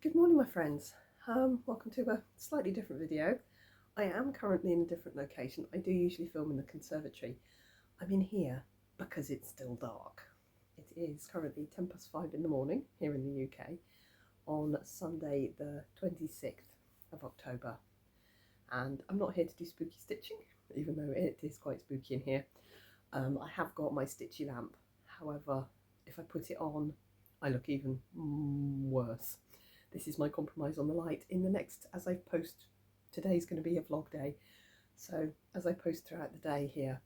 Good morning, my friends. Welcome to a slightly different video. I am currently in a different location. I do usually film in the conservatory. I'm in here because it's still dark. It is currently 5:10 in the morning here in the UK on Sunday the 26th of October. And I'm not here to do spooky stitching, even though it is quite spooky in here. I have got my stitchy lamp. However, if I put it on, I look even worse. This is my compromise on the light. In the next, as I post, today's going to be a vlog day, so as I post throughout the day here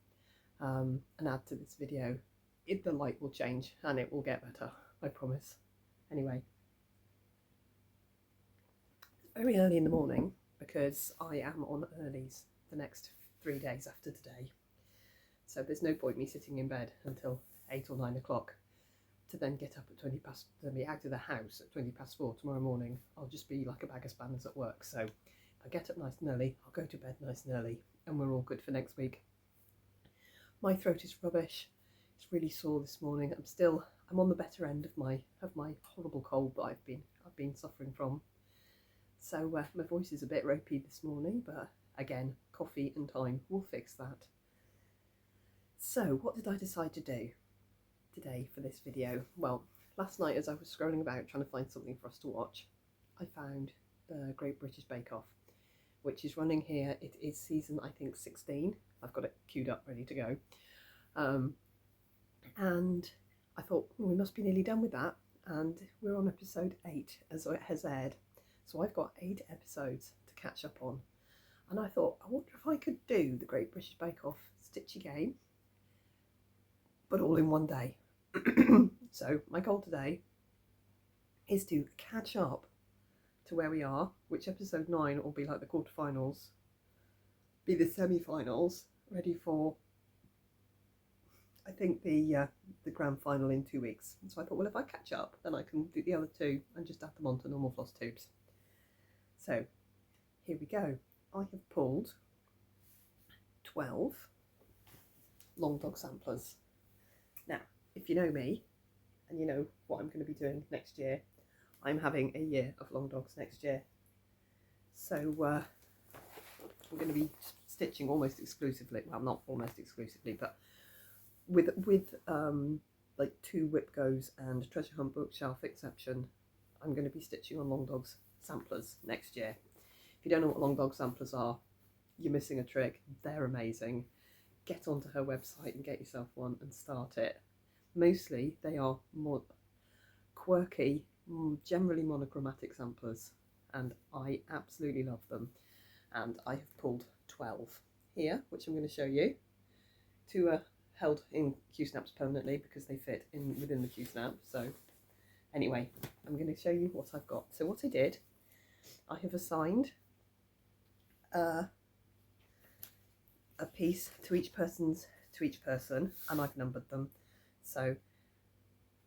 and add to this video, the light will change and it will get better, I promise. Anyway, very early in the morning because I am on earlies the next 3 days after today, so there's no point me sitting in bed until 8 or 9 o'clock to then get up at 20 past, to be out of the house at 4:20 tomorrow morning. I'll just be like a bag of spanners at work. So if I get up nice and early, I'll go to bed nice and early, and we're all good for next week. My throat is rubbish. It's really sore this morning. I'm on the better end of my horrible cold that I've been suffering from. So my voice is a bit ropey this morning, but again, coffee and time will fix that. So what did I decide to do today for this video? Well, last night as I was scrolling about trying to find something for us to watch, I found the Great British Bake Off, which is running here. It is season, I think, 16. I've got it queued up ready to go, and I thought, we must be nearly done with that, and we're on episode 8 as it has aired, so I've got 8 episodes to catch up on. And I thought, I wonder if I could do the Great British Bake Off stitchy game, but all in one day. So my goal today is to catch up to where we are, which episode 9 will be like the quarterfinals, be the semi-finals, ready for, I think, the grand final in 2 weeks. So I thought, well, if I catch up, then I can do the other 2 and just add them onto normal floss tubes. So here we go. I have pulled 12 long dog samplers. Now, if you know me, and you know what I'm going to be doing next year, I'm having a year of long dogs next year. So we're going to be stitching almost exclusively, well, not almost exclusively, but with like 2 whip goes and treasure hunt bookshelf exception, I'm going to be stitching on long dogs samplers next year. If you don't know what long dog samplers are, you're missing a trick. They're amazing. Get onto her website and get yourself one and start it. Mostly they are more quirky, generally monochromatic samplers, and I absolutely love them. And I have pulled 12 here, which I'm going to show you. 2 are held in Q-snaps permanently because they fit in within the Q-snap. So anyway, I'm going to show you what I've got. So what I did, I have assigned a piece to each person, and I've numbered them. So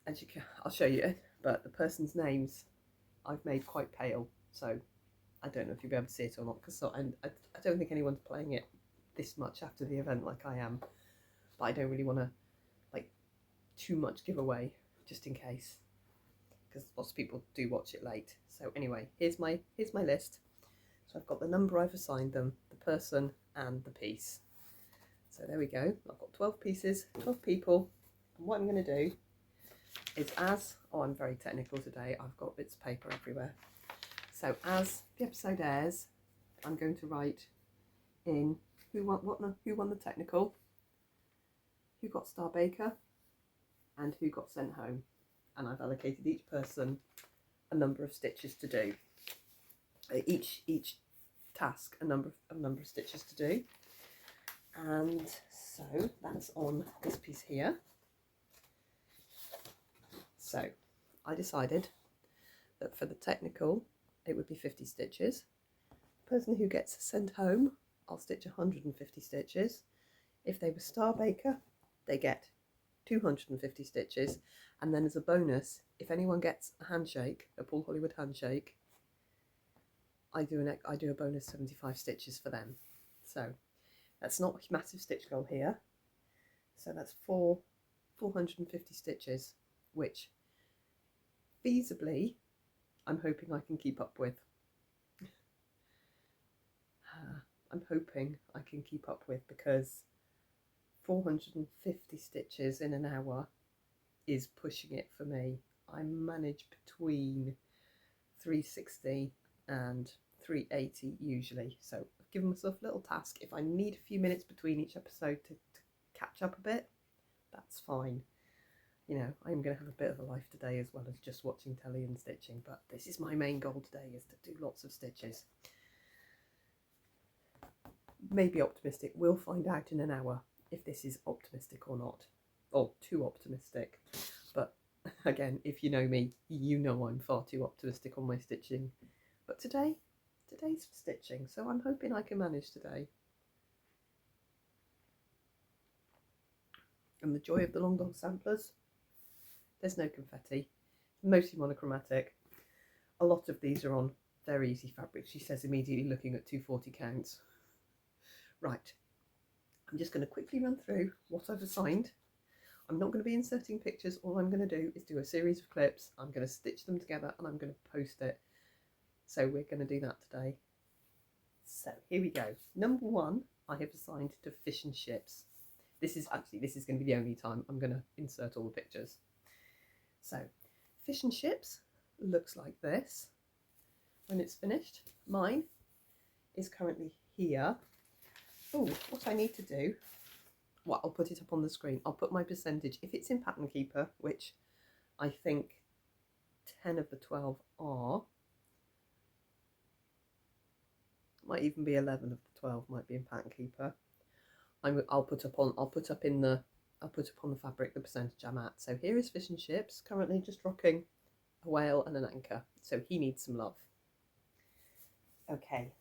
as you can, I'll show you, but the person's names I've made quite pale, so I don't know if you'll be able to see it or not, because I don't think anyone's playing it this much after the event like I am, but I don't really want to like too much giveaway just in case, because lots of people do watch it late. So anyway, here's my list. So I've got the number I've assigned them, the person and the piece. So there we go. I've got 12 pieces, 12 people, and what I'm going to do is, I'm very technical today, I've got bits of paper everywhere. So as the episode airs, I'm going to write in who won the technical, who got Star Baker, and who got sent home. And I've allocated each person a number of stitches to do. Each task a number of stitches to do. And so that's on this piece here. So I decided that for the technical it would be 50 stitches. The person who gets sent home, I'll stitch 150 stitches. If they were Star Baker, they get 250 stitches, and then as a bonus, if anyone gets a handshake, a Paul Hollywood handshake, I do a bonus 75 stitches for them. So that's not a massive stitch goal here. So that's 450 stitches, which feasibly I'm hoping I can keep up with. I'm hoping I can keep up with, because 450 stitches in an hour is pushing it for me. I manage between 360 and 380 usually, so I've given myself a little task. If I need a few minutes between each episode to catch up a bit, that's fine. You know, I'm going to have a bit of a life today as well as just watching telly and stitching, but this is my main goal today, is to do lots of stitches. Maybe optimistic. We'll find out in an hour if this is optimistic or not, or too optimistic. But again, if you know me, you know I'm far too optimistic on my stitching. But today's for stitching, so I'm hoping I can manage today. And the joy of the long dog samplers, there's no confetti, mostly monochromatic. A lot of these are on very easy fabric, she says, immediately looking at 240 counts. Right, I'm just going to quickly run through what I've assigned. I'm not going to be inserting pictures. All I'm going to do is do a series of clips. I'm going to stitch them together and I'm going to post it. So we're going to do that today. So here we go. Number 1, I have assigned to fish and chips. This is going to be the only time I'm going to insert all the pictures. So fish and chips looks like this when it's finished. Mine is currently here. Oh, what I need to do, well, I'll put it up on the screen. I'll put my percentage. If it's in Pattern Keeper, which I think 10 of the 12 are, might even be 11 of the 12 might be in Pattern Keeper. I'll put up on the fabric the percentage I'm at. So here is fish and chips, currently just rocking a whale and an anchor. So he needs some love. Okay.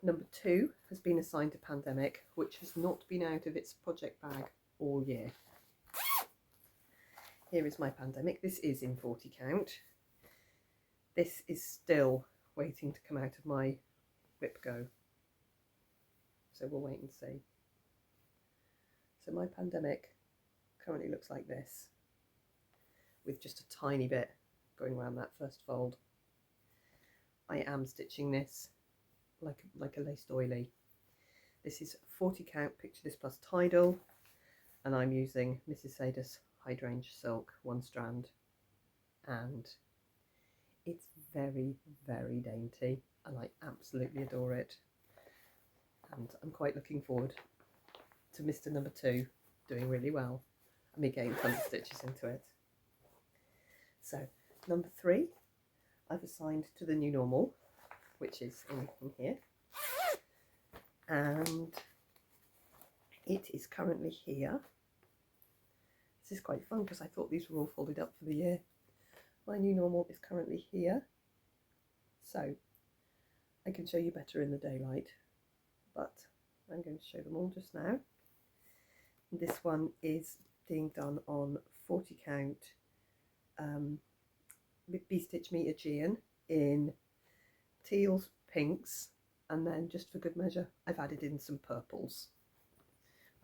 Number 2 has been assigned to Pandemic, which has not been out of its project bag all year. Here is my Pandemic. This is in 40 count. This is still waiting to come out of my whip go. So we'll wait and see. So my Pandemic currently looks like this, with just a tiny bit going around that first fold. I am stitching this like a lace doily. This is 40 count Picture This Plus Tidal, and I'm using Mrs. Sadus Hydrangea Silk 1 strand, and it's very, very dainty and I absolutely adore it, and I'm quite looking forward to Mr. Number 2 doing really well and me getting tons of stitches into it. So number 3 I've assigned to the new normal, which is in here, and it is currently here. This is quite fun because I thought these were all folded up for the year. My new normal is currently here, so I can show you better in the daylight, but I'm going to show them all just now. This one is being done on 40 count B-stitch meter Aegean in teals, pinks, and then just for good measure I've added in some purples.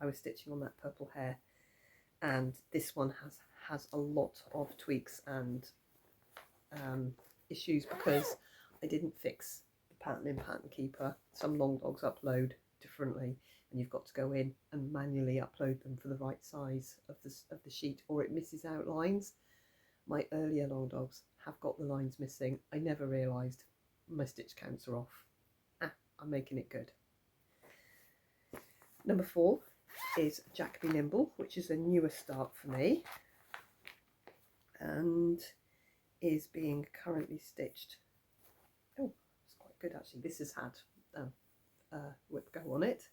I was stitching on that purple hair, and this one has a lot of tweaks and issues because I didn't fix the pattern in Pattern Keeper. Some long dogs upload differently and you've got to go in and manually upload them for the right size of the sheet, or it misses out lines. My earlier long dogs have got the lines missing. I never realised my stitch counts are off. I'm making it good. Number 4 is Jack Be Nimble, which is a newer start for me and is being currently stitched. Oh, it's quite good actually. This has had whip go on it.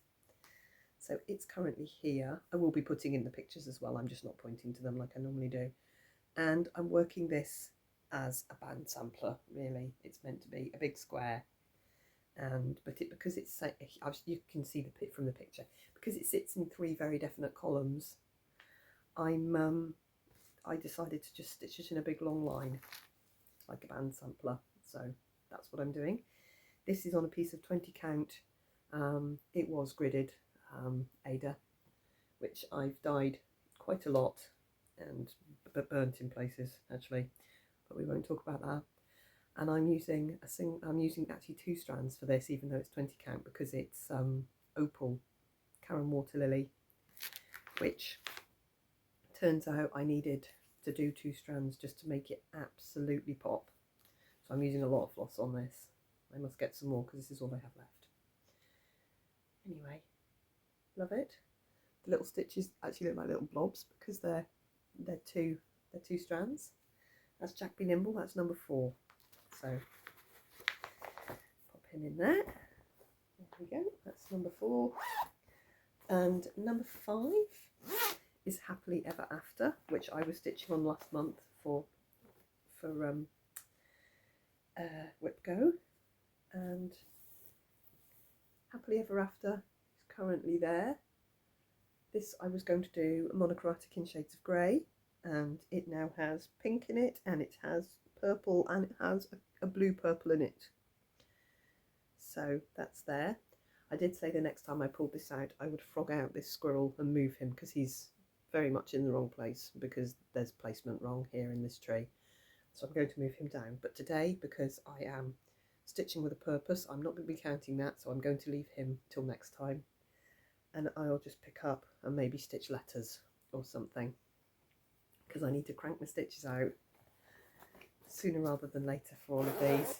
So it's currently here. I will be putting in the pictures as well. I'm just not pointing to them like I normally do. And I'm working this as a band sampler, really. It's meant to be a big square. Because it's you can see the from the picture, because it sits in 3 very definite columns, I decided to just stitch it in a big long line like a band sampler. So that's what I'm doing. This is on a piece of 20 count. It was gridded Ada, which I've dyed quite a lot and burnt in places actually, but we won't talk about that. and I'm using actually 2 strands for this, even though it's 20 count, because it's opal Karen water lily, which turns out I needed to do 2 strands just to make it absolutely pop. So I'm using a lot of floss on this. I must get some more because this is all I have left. Anyway, love it. The little stitches actually look like little blobs because they're two strands. That's Jack Be Nimble, that's number 4. So pop him in there. There we go, that's number 4. And number 5 is Happily Ever After, which I was stitching on last month for Whip Go, and Happily Ever After is currently there. This I was going to do monochromatic in shades of grey, and it now has pink in it, and it has purple, and it has a blue purple in it. So that's there. I did say the next time I pulled this out I would frog out this squirrel and move him, because he's very much in the wrong place, because there's placement wrong here in this tree. So I'm going to move him down. But today, because I am stitching with a purpose, I'm not going to be counting that, so I'm going to leave him till next time. And I'll just pick up and maybe stitch letters or something, because I need to crank my stitches out sooner rather than later for all of these.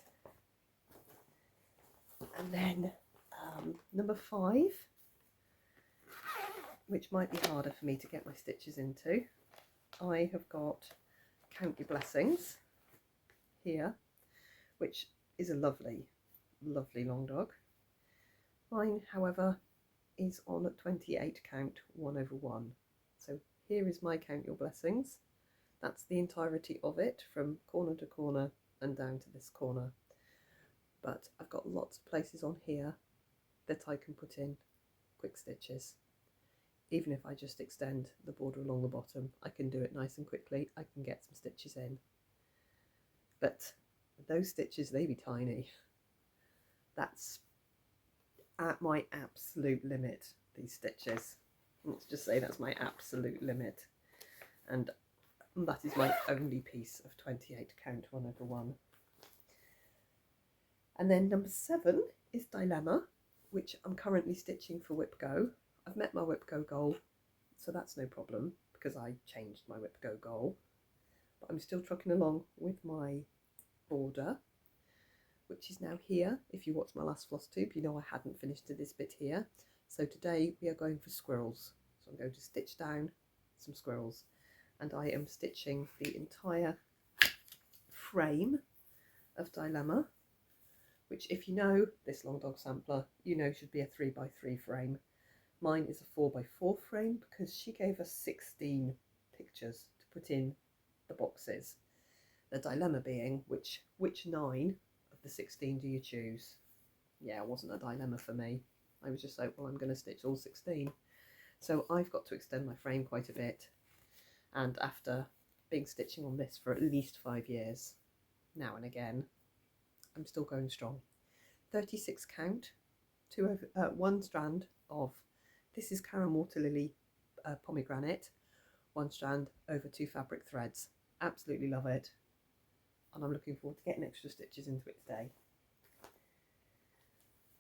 And then number 5, which might be harder for me to get my stitches into, I have got Count Your Blessings here, which is a lovely, lovely long dog. Mine, however, is on 28 count 1/1. So here is my Count Your Blessings. That's the entirety of it, from corner to corner and down to this corner. But I've got lots of places on here that I can put in quick stitches. Even if I just extend the border along the bottom, I can do it nice and quickly. I can get some stitches in. But those stitches, they be tiny. That's at my absolute limit, these stitches. Let's just say that's my absolute limit. And that is my only piece of 28 count 1/1. And then number 7 is Dilemma, which I'm currently stitching for Whip Go. I've met my Whip Go goal, so that's no problem, because I changed my Whip Go goal. But I'm still trucking along with my border, which is now here. If you watched my last floss tube, you know I hadn't finished to this bit here. So today we are going for squirrels. So I'm going to stitch down some squirrels, and I am stitching the entire frame of Dilemma, which, if you know this long dog sampler, you know should be a 3x3 frame. Mine is a 4x4 frame because she gave us 16 pictures to put in the boxes. The dilemma being, which 9 of the 16 do you choose? Yeah, it wasn't a dilemma for me. I was just like, well, I'm going to stitch all 16. So I've got to extend my frame quite a bit. And after being stitching on this for at least 5 years, now and again, I'm still going strong. 36 count, 1 strand of, this is Karen Water Lily pomegranate, 1 strand over 2 fabric threads. Absolutely love it. And I'm looking forward to getting extra stitches into it today.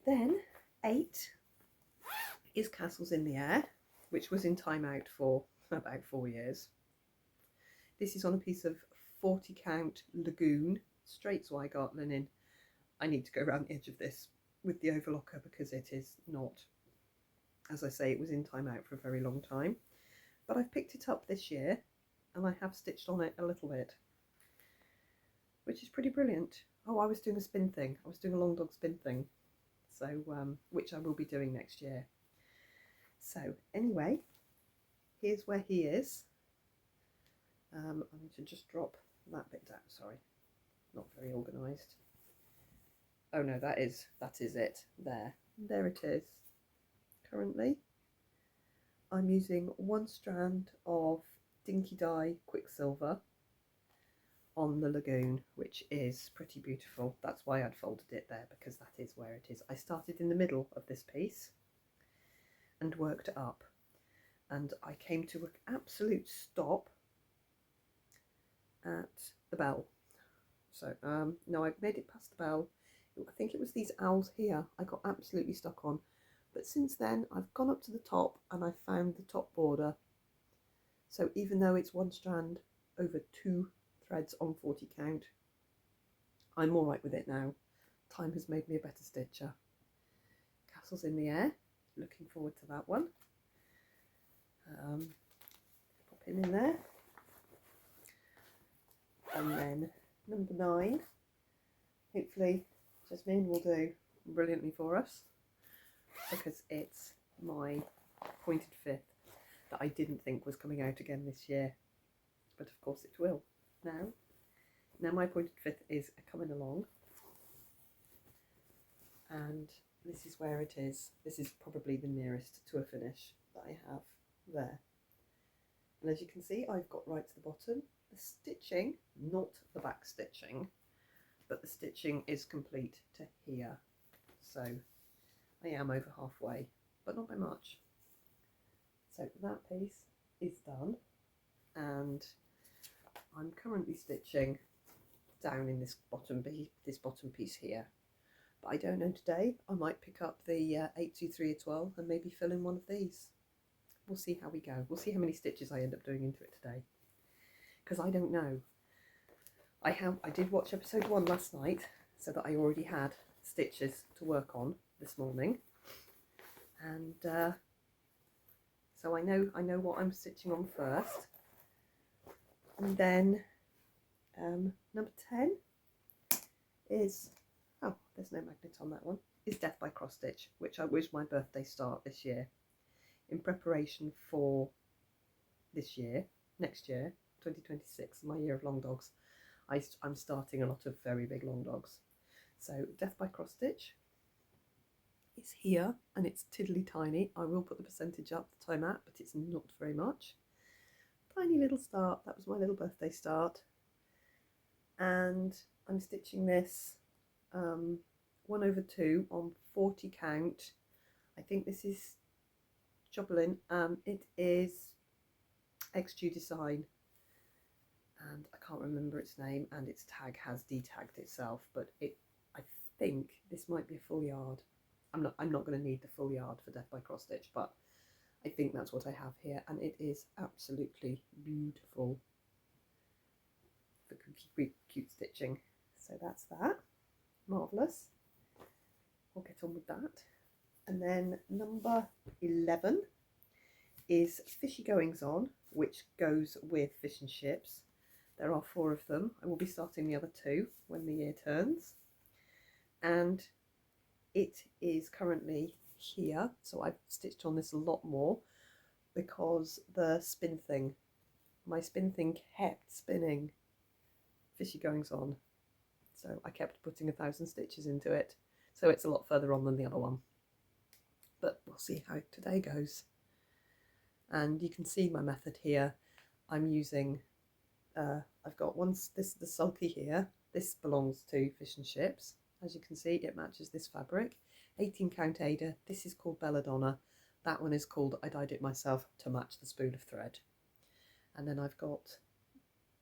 Then 8 is Castles in the Air, which was in timeout for about 4 years. This is on a piece of 40 count Lagoon straight Zweigart linen. I need to go around the edge of this with the overlocker because it is not, as I say, it was in timeout for a very long time. But I've picked it up this year and I have stitched on it a little bit, which is pretty brilliant. Oh, I was doing a spin thing. I was doing a long dog spin thing. So, which I will be doing next year. So anyway, here's where he is. I need to just drop that bit down, sorry. Not very organised. Oh no, that is it. There it is. Currently, I'm using 1 strand of Dinky Dye Quicksilver on the Lagoon, which is pretty beautiful. That's why I'd folded it there, because that is where it is. I started in the middle of this piece and worked up, and I came to an absolute stop at the bell. So no, I've made it past the bell. I think it was these owls here I got absolutely stuck on, but since then I've gone up to the top and I've found the top border. So even though it's one strand over 2 threads on 40 count, I'm all right with it now. Time has made me a better stitcher. Castles in the air, looking forward to that one. Pop him in there. And then number 9, hopefully Jasmine will do brilliantly for us, because it's my pointed 5th that I didn't think was coming out again this year, but of course it will now. Now my pointed 5th is coming along, and this is where it is. This is probably the nearest to a finish that I have there. And as you can see, I've got right to the bottom. The stitching, not the back stitching, but the stitching is complete to here. So I am over halfway, but not by much. So that piece is done, and I'm currently stitching down in this bottom piece here. But I don't know today. I might pick up the 823 as well and maybe fill in one of these. We'll see how we go. We'll see how many stitches I end up doing into it today, because I don't know. I did watch episode 1 last night, so that I already had stitches to work on this morning, and so I know what I'm stitching on first. And then number 10 is, oh, there's no magnet on that one, is Death by Cross Stitch, which I wish my birthday start this year, in preparation for this year, next year, 2026, my year of long dogs. I'm starting a lot of very big long dogs. So Death by Cross Stitch is here, and it's tiddly tiny. I will put the percentage up that I'm at, but it's not very much. Tiny little start. That was my little birthday start. And I'm stitching this 1/2 on 40 count. I think this is Joblin. It is XG Design, and I can't remember its name, and its tag has detagged itself, but I think this might be a full yard. I'm not going to need the full yard for Death by Cross Stitch, but I think that's what I have here, and it is absolutely beautiful for cute stitching. So that's that. Marvellous. We'll get on with that. And then number 11 is Fishy Goings On, which goes with Fish and Ships. There are 4 of them. I will be starting the other 2 when the year turns. And it is currently here, so I've stitched on this a lot more because my spin thing kept spinning Fishy Goings On. So I kept putting 1,000 stitches into it. So it's a lot further on than the other one. But we'll see how today goes. And you can see my method here. I'm using, I've got the sulky here. This belongs to Fish and Ships. As you can see, it matches this fabric. 18 count Ada. This is called Belladonna. That one is called I Dyed It Myself to match the spool of thread. And then I've got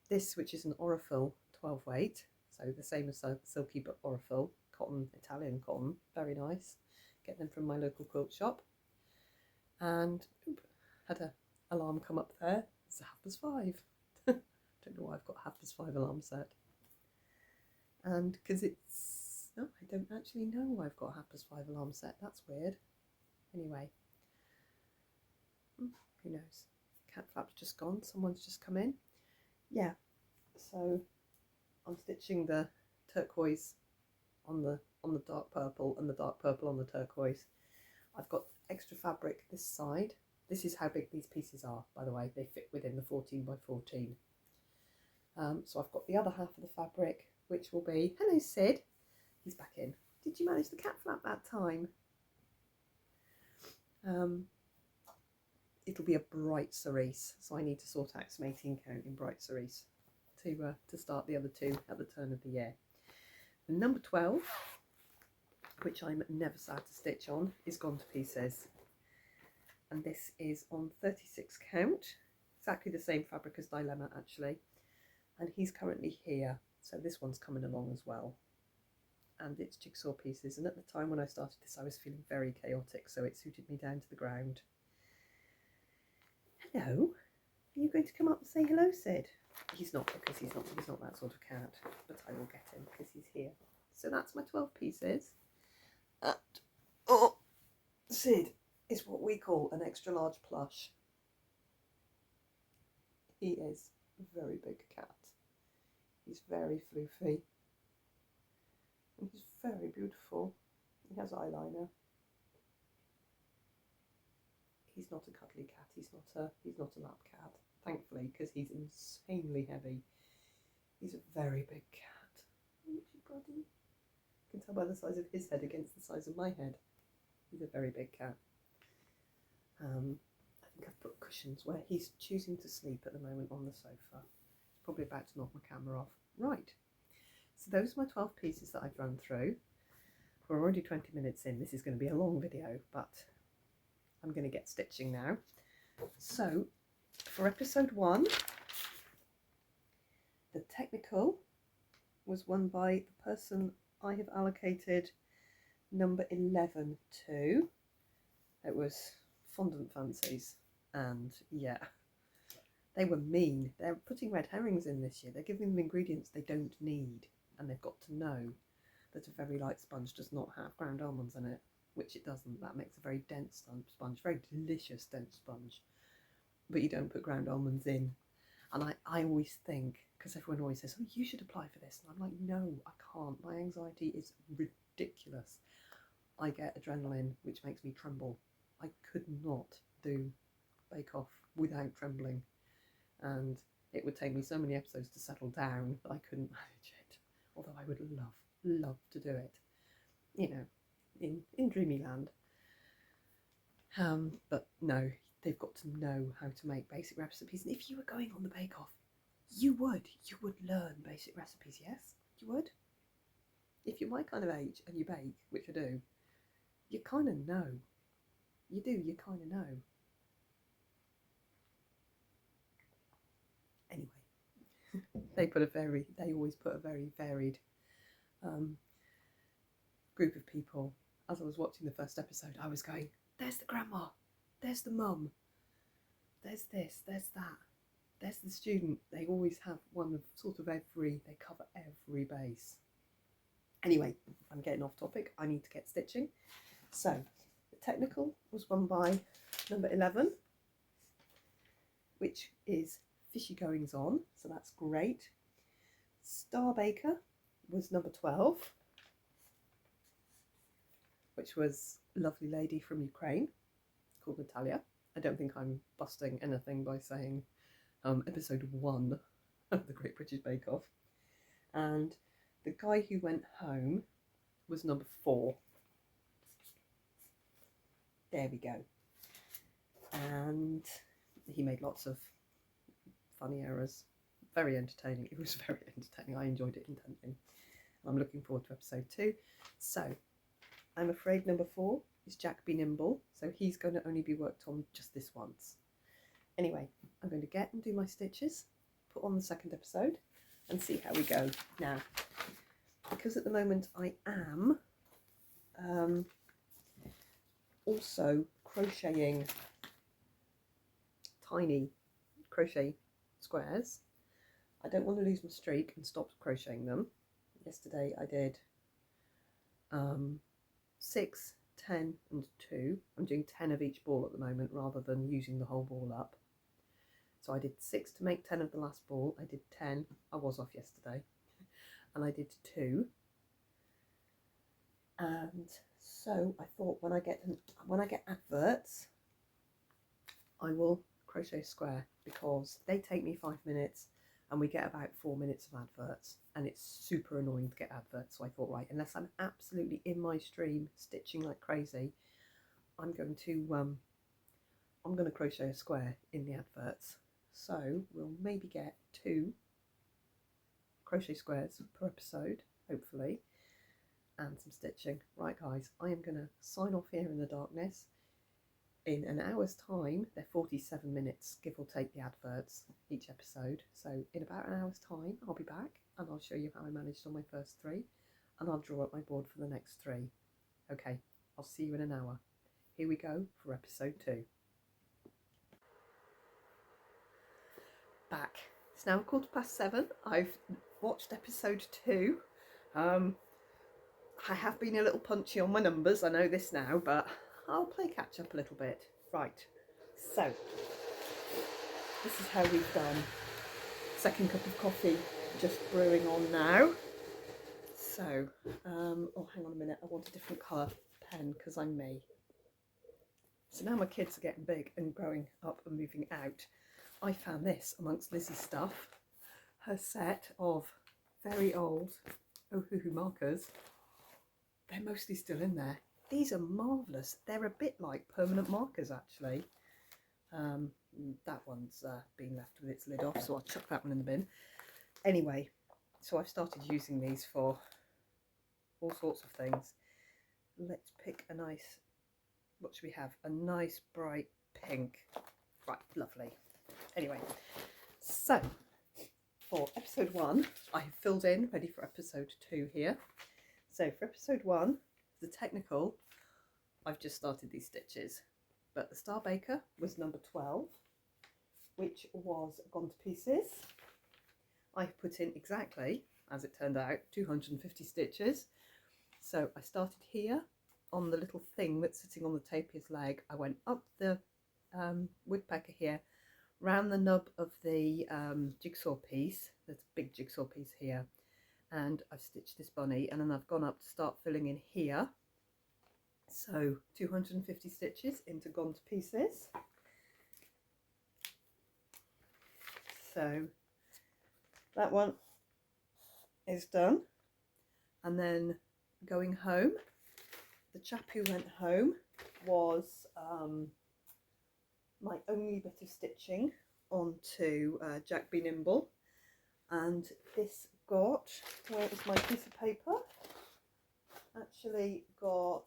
this, which is an Aurifil 12 weight. So the same as Silky, but Aurifil cotton, Italian cotton. Very nice. Get them from my local quilt shop. And had an alarm come up there. It's 5:30. Don't know why I've got a 5:30 alarm set. And because it's, no, I don't actually know why I've got a 5:30 alarm set. That's weird. Anyway, who knows? Cat flap's just gone. Someone's just come in. Yeah. So I'm stitching the turquoise on the dark purple and the dark purple on the turquoise. I've got extra fabric this side. This is how big these pieces are, by the way. They fit within the 14 by 14. So I've got the other half of the fabric, which will be, hello Sid, he's back in. Did you manage the cat flap that time? It'll be a bright cerise, so I need to sort out some 18 count in bright cerise to start the other 2 at the turn of the year. And number 12, which I'm never sad to stitch on, is gone to pieces. And this is on 36 count, exactly the same fabric as Dilemma actually, and he's currently here. So this one's coming along as well. And it's jigsaw pieces, and at the time when I started this I was feeling very chaotic, so it suited me down to the ground. Hello, are you going to come up and say hello, Sid? He's not, because he's not that sort of cat, but I will get him because he's here. So that's my 12 pieces. And Sid is what we call an extra large plush. He is a very big cat. He's very floofy. And he's very beautiful. He has eyeliner. He's not a cuddly cat. He's not a lap cat, thankfully, because he's insanely heavy. He's a very big cat. Isn't he, buddy? You can tell by the size of his head against the size of my head. He's a very big cat. I think I've put cushions where he's choosing to sleep at the moment on the sofa. He's probably about to knock my camera off. Right. So those are my 12 pieces that I've run through. We're already 20 minutes in. This is going to be a long video, but I'm going to get stitching now. So for episode 1, the technical was won by the person I have allocated number 11 to. It was Fondant Fancies, and yeah, they were mean. They're putting red herrings in this year. They're giving them ingredients they don't need, and they've got to know that a very light sponge does not have ground almonds in it, which it doesn't. That makes a very dense sponge, very delicious dense sponge, but you don't put ground almonds in. And I always think, because everyone always says, oh, you should apply for this, and I'm like, no, I can't. My anxiety is ridiculous. I get adrenaline, which makes me tremble. I could not do Bake Off without trembling, and it would take me so many episodes to settle down that I couldn't manage it, although I would love to do it, you know, in Dreamyland. But no, they've got to know how to make basic recipes, and if you were going on the Bake Off, you would learn basic recipes. Yes, you would. If you're my kind of age and you bake, which I do, you kind of know. You kind of know. Anyway, they always put a very varied group of people. As I was watching the first episode, I was going, there's the grandma, there's the mum, there's this, there's that, there's the student. They always have one of sort of every, they cover every base. Anyway, I'm getting off topic. I need to get stitching. So the technical was won by number 11, which is Fishy Goings On, so that's great. Star Baker was number 12, which was a lovely lady from Ukraine called Natalia. I don't think I'm busting anything by saying episode 1 of the Great British Bake Off. And the guy who went home was number 4. There we go. And he made lots of funny errors. Very entertaining. It was very entertaining. I enjoyed it intently. I'm looking forward to episode 2. So, I'm afraid number 4 is Jack Be Nimble. So he's going to only be worked on just this once. Anyway, I'm going to get and do my stitches, put on the second episode, and see how we go. Now, because at the moment I am also crocheting tiny crochet squares, I don't want to lose my streak and stop crocheting them. Yesterday I did 6, 10 and 2. I'm doing 10 of each ball at the moment rather than using the whole ball up. So I did 6 to make 10 of the last ball. I did 10. I was off yesterday. And I did 2. And so I thought when I get adverts, I will crochet a square, because they take me 5 minutes and we get about 4 minutes of adverts, and it's super annoying to get adverts. So I thought, right, unless I'm absolutely in my stream stitching like crazy, I'm going to crochet a square in the adverts. So we'll maybe get 2 crochet squares per episode, hopefully, and some stitching. Right guys, I am going to sign off here in the darkness. In an hour's time, they're 47 minutes, give or take the adverts, each episode. So in about an hour's time, I'll be back and I'll show you how I managed on my first 3, and I'll draw up my board for the next 3. Okay, I'll see you in an hour. Here we go for episode 2. Back. It's now 7:15. I've watched episode 2. I have been a little punchy on my numbers, I know this now, but I'll play catch up a little bit. Right, so this is how we've done. Second cup of coffee just brewing on now. So, oh, hang on a minute, I want a different colour pen because I'm me. So now my kids are getting big and growing up and moving out, I found this amongst Lizzie's stuff, her set of very old Ohuhu markers. They're mostly still in there. These are marvellous. They're a bit like permanent markers actually. That one's been left with its lid off, so I'll chuck that one in the bin. Anyway, so I've started using these for all sorts of things. Let's pick a nice, what should we have? A nice bright pink. Right, lovely. Anyway, so for episode 1, I have filled in, ready for episode 2 here. So for episode 1, the technical, I've just started these stitches, but the Star Baker was number 12, which was gone to pieces. I've put in exactly, as it turned out, 250 stitches. So I started here on the little thing that's sitting on the tapir's leg. I went up the woodpecker here, round the nub of the jigsaw piece. There's a big jigsaw piece here, and I've stitched this bunny, and then I've gone up to start filling in here. So 250 stitches into gone to pieces. So that one is done. And then going home, the chap who went home was my only bit of stitching onto Jack Be Nimble, and this got, where is my piece of paper? Actually got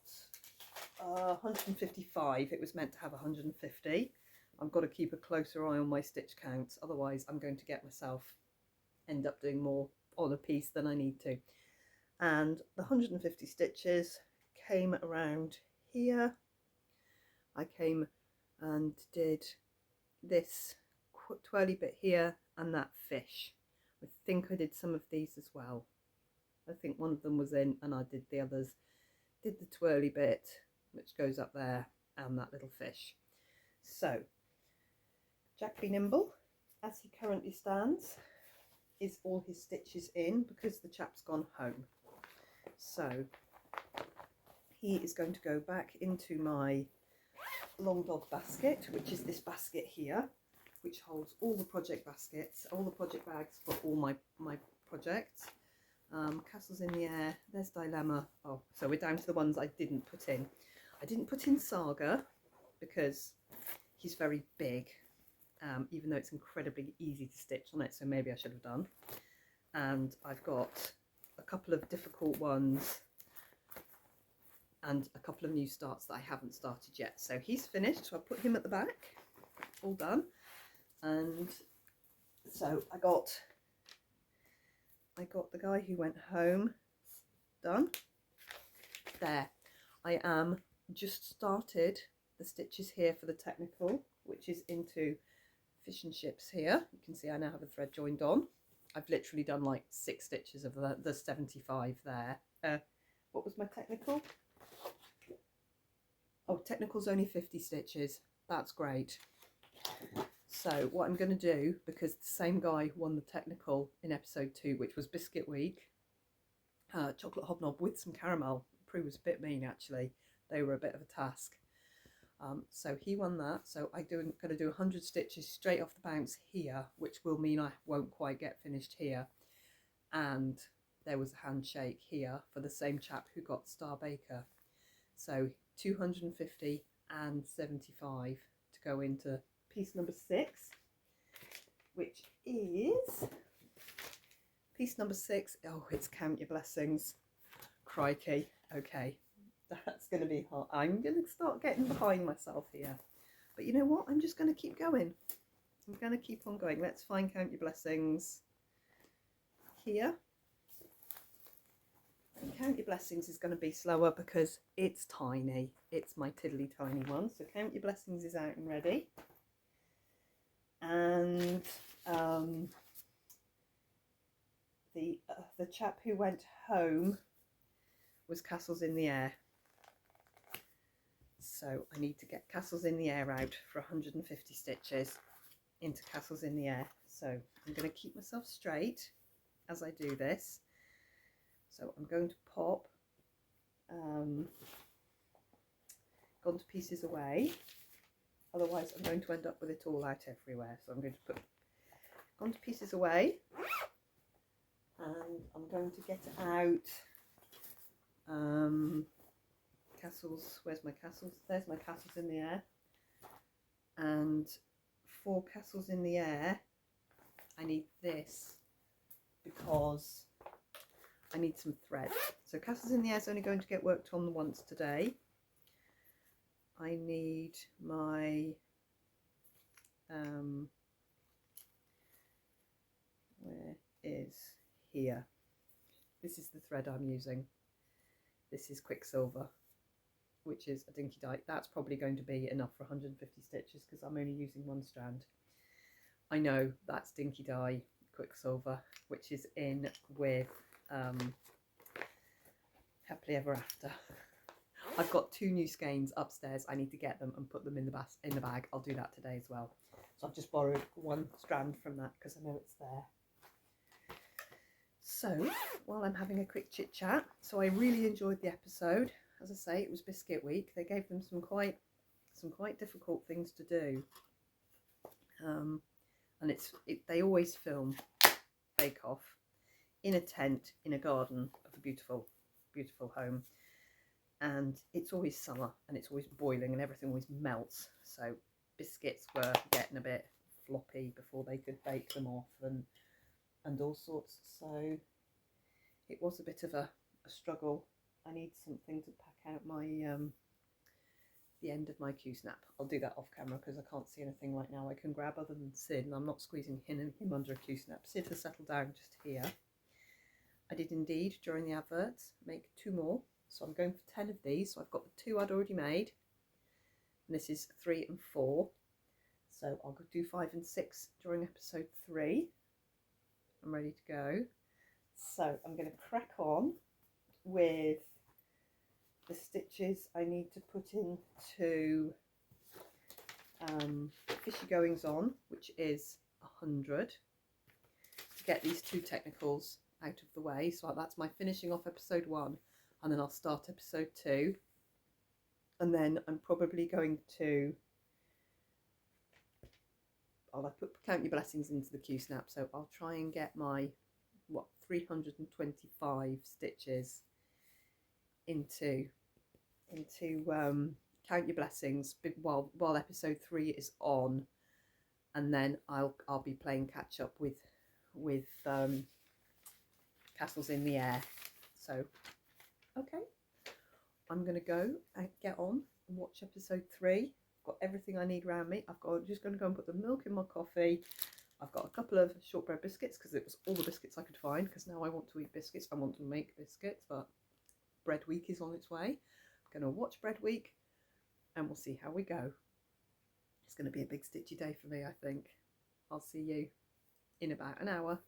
155. It was meant to have 150. I've got to keep a closer eye on my stitch counts, otherwise I'm going to get myself end up doing more on a piece than I need to. And the 150 stitches came around here. I came and did this twirly bit here and that fish. I think I did some of these as well. I think one of them was in, and I did the others. Did the twirly bit, which goes up there, and that little fish. So, Jack Be Nimble, as he currently stands, is all his stitches in because the chap's gone home. So, he is going to go back into my long dog basket, which is this basket here, which holds all the project baskets, all the project bags for all my projects. Castles in the Air, there's Dilemma. Oh, so we're down to the ones I didn't put in. I didn't put in Saga because he's very big, even though it's incredibly easy to stitch on it, so maybe I should have done. And I've got a couple of difficult ones and a couple of new starts that I haven't started yet. So he's finished, so I put him at the back, all done. And so I got the guy who went home done. There, I am just started the stitches here for the technical, which is into fish and chips here. You can see I now have a thread joined on. I've literally done like 6 stitches of the 75 there. What was my technical? Oh, technical's only 50 stitches. That's great. So what I'm going to do, because the same guy won the technical in episode 2, which was Biscuit Week, chocolate hobnob with some caramel. Prue was a bit mean actually. They were a bit of a task. So he won that. So I'm going to do 100 stitches straight off the bounce here, which will mean I won't quite get finished here. And there was a handshake here for the same chap who got Star Baker. So 250 and 75 to go into piece number 6, which is piece number 6. Oh, it's Count Your Blessings. Crikey. Okay, that's going to be hard. I'm going to start getting behind myself here. But you know what? I'm just going to keep going. I'm going to keep on going. Let's find Count Your Blessings here. And Count Your Blessings is going to be slower because it's tiny. It's my tiddly tiny one. So Count Your Blessings is out and ready. And the chap who went home was Castles in the Air. So I need to get Castles in the Air out for 150 stitches into Castles in the Air. So I'm going to keep myself straight as I do this. So I'm going to pop Gone to Pieces away. Otherwise I'm going to end up with it all out everywhere. So I'm going to put Gone to Pieces away. And I'm going to get out Castles. Where's my Castles? There's my Castles in the Air. And for Castles in the Air, I need this because I need some thread. So Castles in the Air is only going to get worked on once today. I need my where is here? This is the thread I'm using. This is Quicksilver, which is a dinky dye. That's probably going to be enough for 150 stitches because I'm only using one strand. I know that's dinky dye Quicksilver, which is in with Happily Ever After. I've got 2 new skeins upstairs. I need to get them and put them in the bag. I'll do that today as well. So I've just borrowed one strand from that because I know it's there. So while I'm having a quick chit chat, so I really enjoyed the episode. As I say, it was Biscuit Week. They gave them some quite difficult things to do, and they always film Bake Off in a tent in a garden of a beautiful home, and it's always summer and it's always boiling and everything always melts. So biscuits were getting a bit floppy before they could bake them off and all sorts. So it was a bit of a struggle. I need something to pack out my the end of my Q-snap. I'll do that off camera because I can't see anything right now I can grab other than Sid, and I'm not squeezing him under a Q-snap. Sid has settled down just here. I did indeed, during the adverts, make 2 more. So I'm going for 10 of these. So I've got the 2 I'd already made. And this is 3 and 4. So I'll do 5 and 6 during episode 3. I'm ready to go. So I'm going to crack on with the stitches I need to put into Fishy Goings On, which is 100, to get these 2 technicals out of the way. So that's my finishing off episode 1, and then I'll start episode 2, and then I'm probably going to I'll put Count Your Blessings into the Q-snap, so I'll try and get my 325 stitches into Count Your Blessings while episode 3 is on, and then I'll be playing catch up with Castles in the Air. So okay, I'm gonna go and get on and watch episode 3. I've got everything I need around me. Just going to go and put the milk in my coffee. I've got a couple of shortbread biscuits because it was all the biscuits I could find, because now I want to eat biscuits. I want to make biscuits, but Bread Week is on its way. I'm going to watch Bread Week and we'll see how we go. It's going to be a big stitchy day for me, I think. I'll see you in about an hour.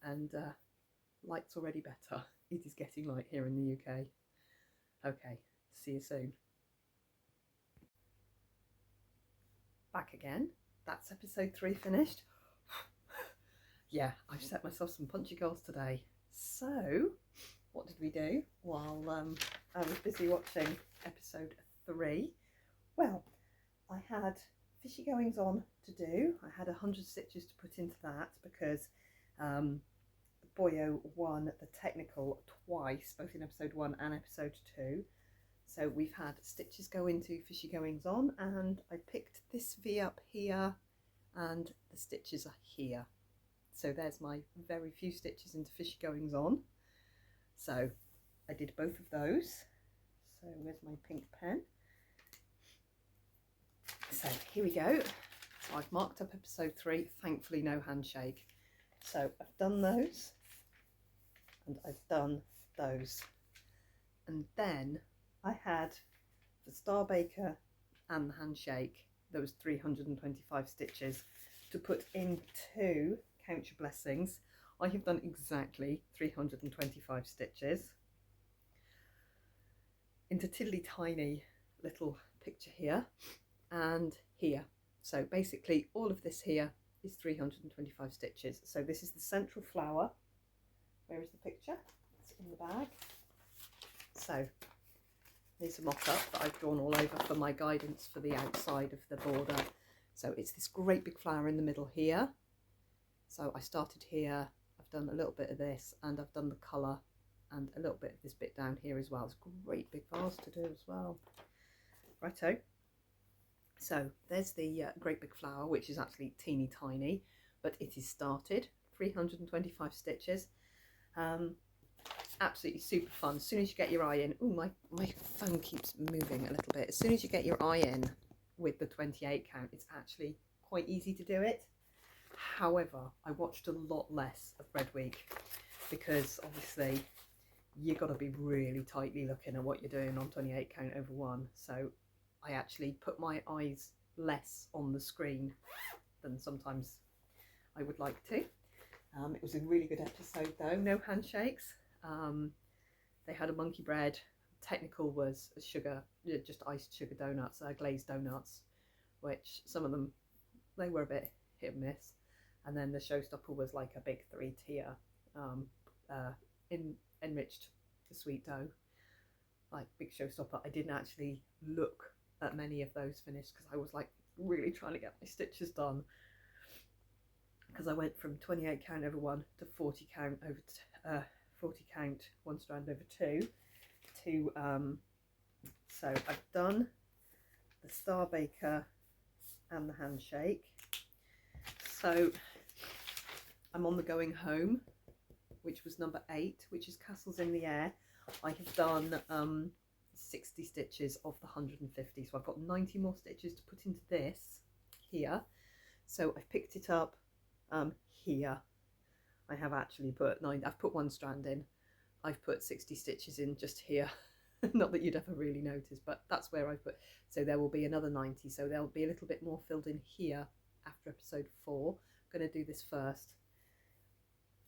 And light's already better. It is getting light here in the UK. Okay, see you soon. Back again. That's episode 3 finished. Yeah, I've set myself some punchy goals today. So, what did we do while I was busy watching episode 3? Well, I had Fishy Goings On to do. I had 100 stitches to put into that because Boyo won the technical twice, both in episode 1 and episode 2. So we've had stitches go into Fishy Goings On, and I picked this V up here and the stitches are here. So there's my very few stitches into Fishy Goings On. So I did both of those. So where's my pink pen? So here we go. So I've marked up episode 3, thankfully no handshake. So I've done those. and I've done those. And then I had the Star Baker and the handshake, there was 325 stitches to put into Count Your Blessings. I have done exactly 325 stitches into tiddly tiny little picture here and here. So basically all of this here is 325 stitches. So this is the central flower. Where is the picture? It's in the bag. So here's a mock-up that I've drawn all over for my guidance for the outside of the border. So it's this great big flower in the middle here. So I started here, I've done a little bit of this, and I've done the colour and a little bit of this bit down here as well. It's a great big vase to do as well. Righto. So there's the great big flower, which is actually teeny tiny, but it is started. 325 stitches. Absolutely super fun. As soon as you get your eye in, oh, my phone keeps moving a little bit. As soon as you get your eye in with the 28 count, it's actually quite easy to do it. However, I watched a lot less of Bread Week because obviously you got to be really tightly looking at what you're doing on 28 count over 1. So I actually put my eyes less on the screen than sometimes I would like to. It was a really good episode though, no handshakes. They had a monkey bread. Technical was a sugar, just iced sugar donuts, glazed donuts, which some of them, they were a bit hit and miss. And then the showstopper was like a big 3-tier enriched sweet dough, like big showstopper. I didn't actually look at many of those finished because I was like really trying to get my stitches done, because I went from 28 count over 1 to 40 count over 40 count 1 strand over 2 to so I've done the Star Baker and the handshake. So I'm on the Going Home, which was number 8, which is Castles in the Air. I have done 60 stitches of the 150, so I've got 90 more stitches to put into this here. So I've picked it up here. I have actually put 9, I've put 1 strand in. I've put 60 stitches in just here. Not that you'd ever really notice, but that's where I put. So there will be another 90, so there'll be a little bit more filled in here after episode 4. I'm going to do this first.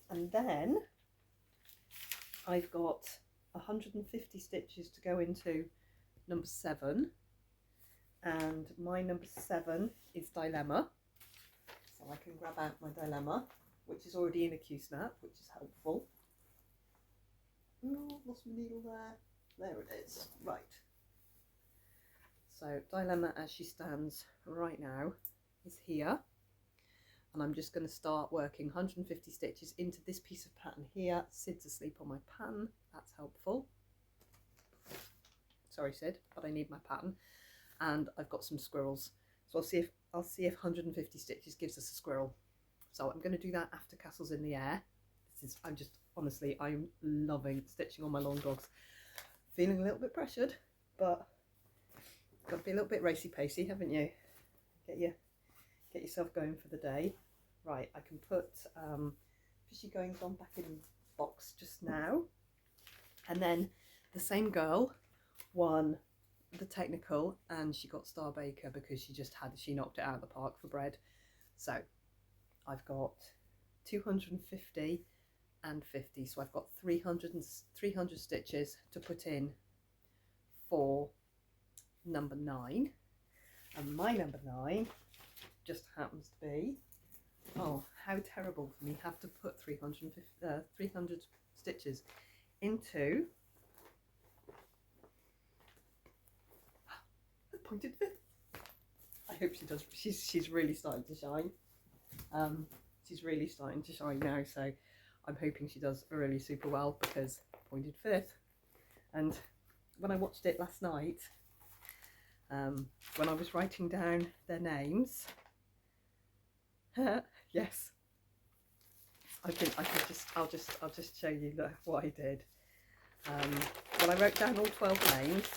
And then I've got 150 stitches to go into number 7. And my number 7 is Dilemma. So I can grab out my Dilemma, which is already in a Q-snap, which is helpful. Oh, lost my needle there. There it is. Right. So Dilemma as she stands right now is here. And I'm just going to start working 150 stitches into this piece of pattern here. Sid's asleep on my pattern. That's helpful. Sorry, Sid, but I need my pattern. And I've got some squirrels. So I'll see if 150 stitches gives us a squirrel. So I'm going to do that after Castles in the Air. Honestly, I'm loving stitching on my long dogs. Feeling a little bit pressured, but got to be a little bit racy pacey, haven't you? Get yourself going for the day. Right, I can put Fishy Goings On back in the box just now. And then the same girl won the technical and she got Star Baker because she knocked it out of the park for bread. So I've got 250 and 50, so I've got 300 stitches to put in for number 9, and my number 9 just happens to be, oh how terrible for me, have to put 300 stitches into the pointed fifth. I hope she does. She's really starting to shine. She's really starting to shine now, so I'm hoping she does really super well, because pointed fifth. And when I watched it last night, when I was writing down their names, yes, I'll just show you what I did. When I wrote down all 12 names,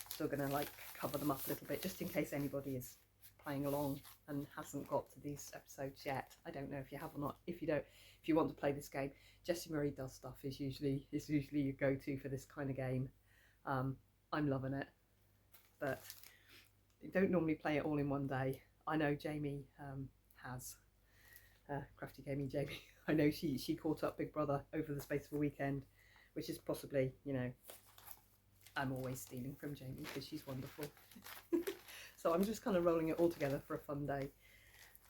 still gonna like cover them up a little bit just in case anybody is playing along and hasn't got to these episodes yet, I don't know if you have or not. If you don't, if you want to play this game, Jessie Marie Does Stuff is usually your go-to for this kind of game. I'm loving it, but you don't normally play it all in one day. I know Jamie has, Crafty Gaming Jamie. I know she caught up Big Brother over the space of a weekend, which is possibly, you know, I'm always stealing from Jamie because she's wonderful. So I'm just kind of rolling it all together for a fun day.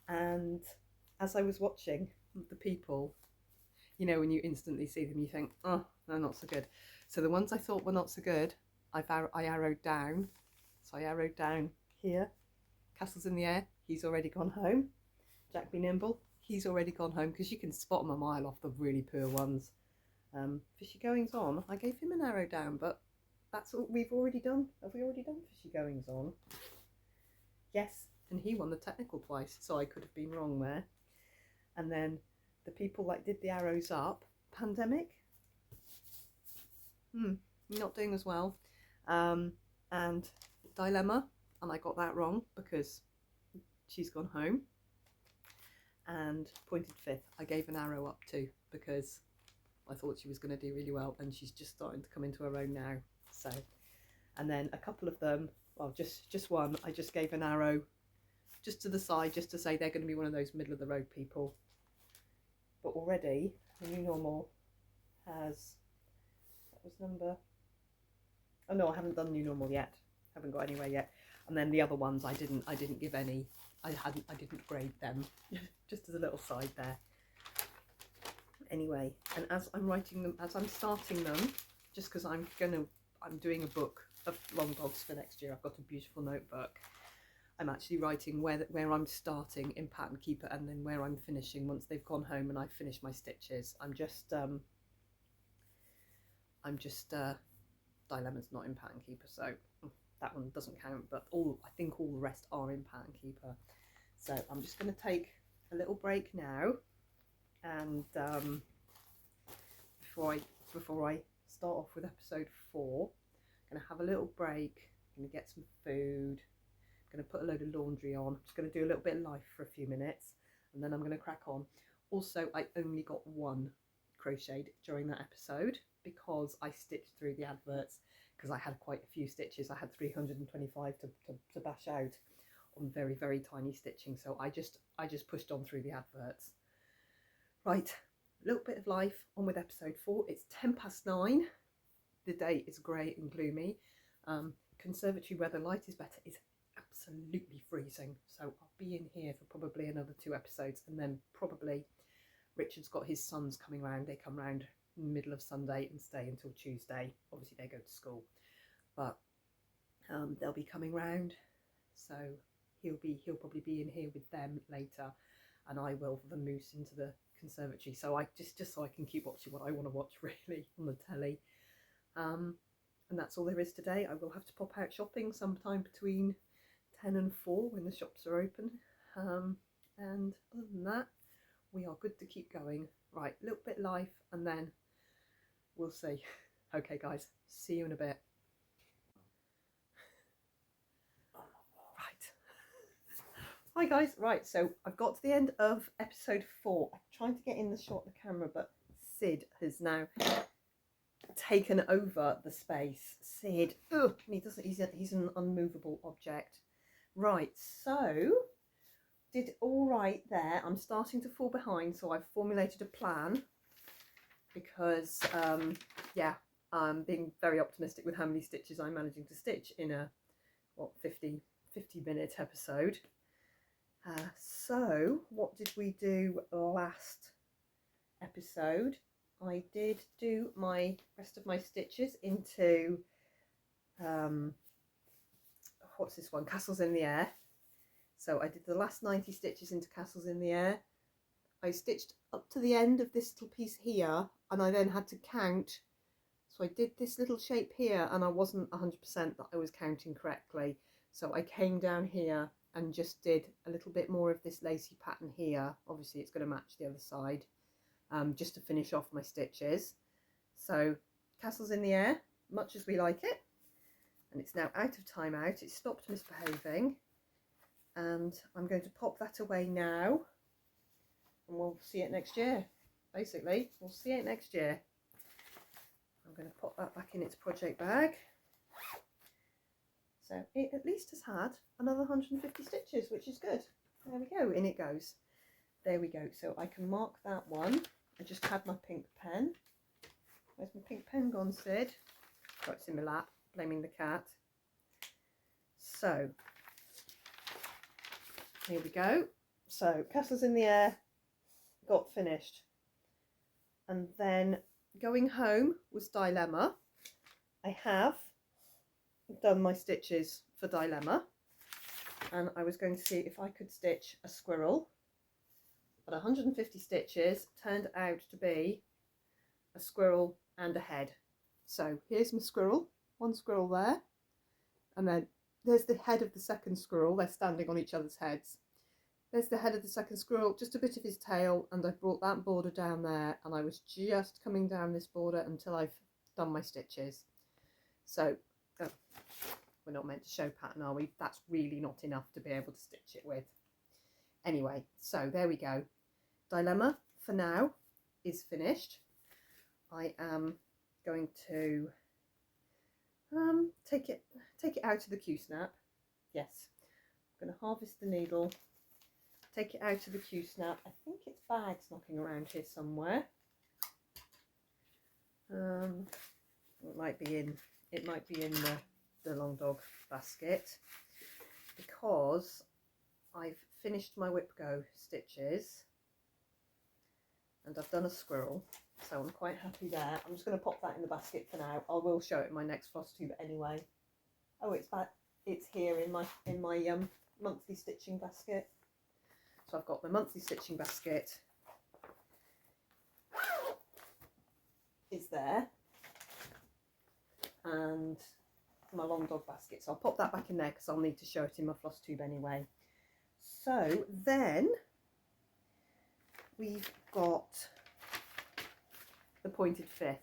And as I was watching the people, you know, when you instantly see them, you think, oh, they're not so good. So the ones I thought were not so good, I arrowed down. So I arrowed down here. Castles in the Air, he's already gone home. Jack Be Nimble, he's already gone home, because you can spot him a mile off the really poor ones. Fishy Goings On, I gave him an arrow down, but that's all we've already done. Have we already done Fishy Goings On? Yes, and he won the technical twice, so I could have been wrong there. And then the people that did the arrows up, Pandemic, not doing as well. And Dilemma, and I got that wrong because she's gone home. And Pointed Fifth, I gave an arrow up to because I thought she was going to do really well, and she's just starting to come into her own now. So, and then a couple of them, well, just one, I just gave an arrow just to the side, just to say they're going to be one of those middle of the road people. But already the new normal has, that was number, oh no, I haven't done new normal yet, haven't got anywhere yet. And then the other ones I didn't give any, I didn't grade them, just as a little side there. Anyway, and as I'm writing them, as I'm starting them, just because I'm doing a book of long dogs for next year, I've got a beautiful notebook. I'm actually writing where I'm starting in Pattern Keeper, and then where I'm finishing once they've gone home and I've finished my stitches. I'm just Dilemma's not in Pattern Keeper, so that one doesn't count, but I think all the rest are in Pattern Keeper. So I'm just going to take a little break now, and before I start off with episode 4, I'm going to have a little break, I'm going to get some food, I'm going to put a load of laundry on, I'm just going to do a little bit of life for a few minutes, and then I'm going to crack on. Also, I only got one crocheted during that episode because I stitched through the adverts, because I had quite a few stitches. I had 325 to bash out on very, very tiny stitching, so I just pushed on through the adverts. Right, a little bit of life, on with episode 4. It's 9:10. The day is grey and gloomy. Conservatory weather, light is better, is absolutely freezing, so I'll be in here for probably another 2 episodes, and then probably Richard's got his sons coming round. They come round in the middle of Sunday and stay until Tuesday. Obviously they go to school, but they'll be coming round, so he'll probably be in here with them later, and I will vamoose into the conservatory, so I just so I can keep watching what I want to watch really on the telly. And that's all there is today. I will have to pop out shopping sometime between 10 and 4 when the shops are open, and other than that, we are good to keep going. Right, a little bit life, and then we'll see. Okay guys, see you in a bit. Right. Hi guys, right, so I've got to the end of episode 4. I'm trying to get in the shot of the camera, but Sid has now taken over the space. Sid, ugh, he's an unmovable object. Right, so did all right there. I'm starting to fall behind, so I've formulated a plan, because yeah, I'm being very optimistic with how many stitches I'm managing to stitch in a 50-minute episode. So what did we do last episode? I did do my rest of my stitches into what's this one, Castles in the Air. So I did the last 90 stitches into Castles in the Air. I stitched up to the end of this little piece here, and I then had to count. So I did this little shape here, and I wasn't 100% that I was counting correctly. So I came down here and just did a little bit more of this lacy pattern here. Obviously it's going to match the other side, just to finish off my stitches. So Castles in the Air, much as we like it, and it's now out of timeout. It stopped misbehaving, and I'm going to pop that away now, and we'll see it next year. Basically, we'll see it next year. I'm going to pop that back in its project bag. So it at least has had another 150 stitches, which is good. There we go, in it goes. There we go. So I can mark that one. I just had my pink pen. Where's my pink pen gone, Sid? Oh, it's in my lap, blaming the cat. So here we go. So Castles in the Air got finished. And then Going Home was Dilemma. I have done my stitches for Dilemma, and I was going to see if I could stitch a squirrel, but 150 stitches turned out to be a squirrel and a head. So here's my squirrel, one squirrel there, and then there's the head of the second squirrel. They're standing on each other's heads. There's the head of the second squirrel, just a bit of his tail, and I brought that border down there, and I was just coming down this border until I've done my stitches. So, oh, we're not meant to show pattern, are we? That's really not enough to be able to stitch it with. Anyway, so there we go. Dilemma, for now, is finished. I am going to take it out of the Q-snap. Yes, I'm going to harvest the needle. Take it out of the Q-snap. I think its bag's knocking around here somewhere. It might be in the long dog basket, because I've finished my whip go stitches and I've done a squirrel, so I'm quite happy there. I'm just going to pop that in the basket for now. I will show it in my next floss tube anyway. Oh, it's back. It's here in my monthly stitching basket. So I've got my monthly stitching basket is there, and my long dog basket. So I'll pop that back in there because I'll need to show it in my floss tube anyway. So then we've got the pointed fifth.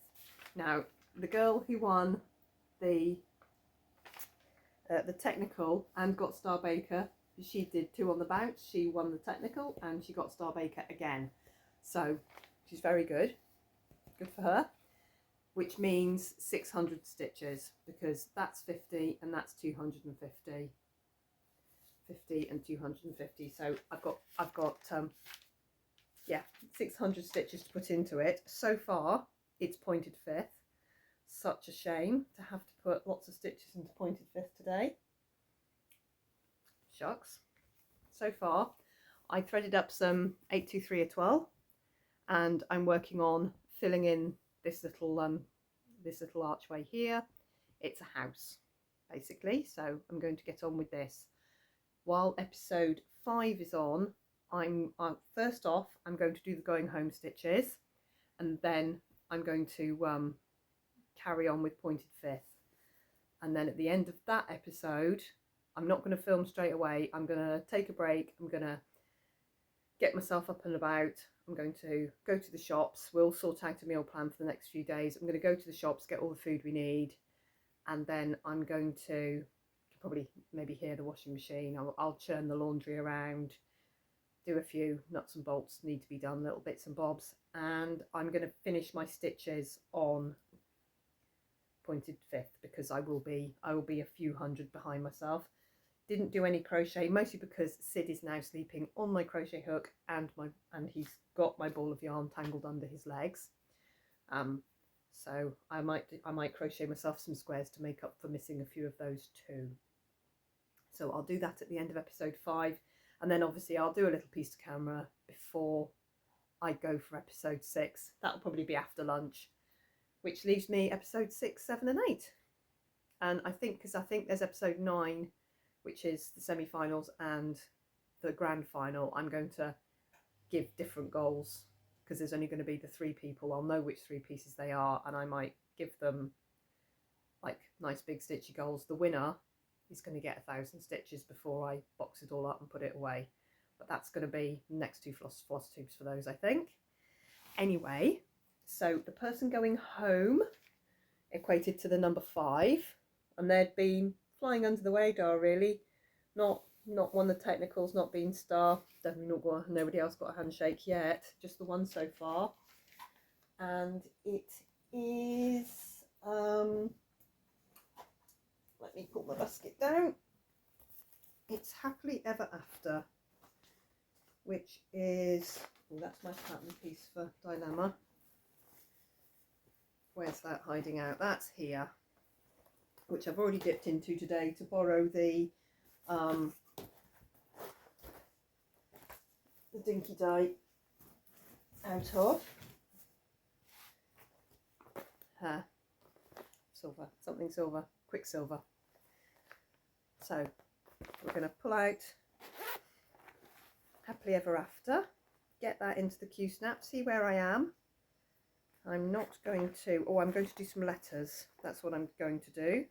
Now the girl who won the technical and got Star Baker, she did 2 on the bounce. She won the technical and she got Star Baker again. So she's very good. Good for her. Which means 600 stitches, because that's 50 and that's 250. 50 and 250. So I've got yeah, 600 stitches to put into it. So far it's pointed fifth. Such a shame to have to put lots of stitches into pointed fifth today. Shucks. So far I threaded up some 823 étoile, and I'm working on filling in this little archway here. It's a house basically, so I'm going to get on with this. While episode 5 is on, I'm first off I'm going to do the going home stitches, and then I'm going to carry on with pointed fifth, and then at the end of that episode I'm not going to film straight away. I'm going to take a break. I'm going to get myself up and about. I'm going to go to the shops. We'll sort out a meal plan for the next few days. I'm going to go to the shops, get all the food we need, and then I'm going to probably maybe hear the washing machine. I'll churn the laundry around, do a few nuts and bolts need to be done, little bits and bobs, and I'm going to finish my stitches on pointed fifth, because I will be a few hundred behind myself. Didn't do any crochet, mostly because Sid is now sleeping on my crochet hook, and he's got my ball of yarn tangled under his legs. So I might crochet myself some squares to make up for missing a few of those too. So I'll do that at the end of episode 5, and then obviously I'll do a little piece to camera before I go for episode 6. That'll probably be after lunch, which leaves me episode 6, 7 and 8. And I think there's episode 9, which is the semi-finals and the grand final, I'm going to give different goals, because there's only going to be the 3 people. I'll know which 3 pieces they are, and I might give them like nice big stitchy goals. The winner is going to get 1,000 stitches before I box it all up and put it away. But that's going to be the next 2 floss tubes for those, I think. Anyway, so the person going home equated to the number 5, and they'd been flying under the radar really, not not one of the technicals, not being star, definitely not got, nobody else got a handshake yet, just the one so far. And it is, let me pull the basket down. It's Happily Ever After, which is, oh, that's my pattern piece for Dilemma. Where's that hiding out? That's here, which I've already dipped into today to borrow the dinky dye out of. Silver, something silver, quicksilver. So we're going to pull out Happily Ever After, get that into the Q-snap, see where I am. I'm not going to, oh, I'm going to do some letters. That's what I'm going to do.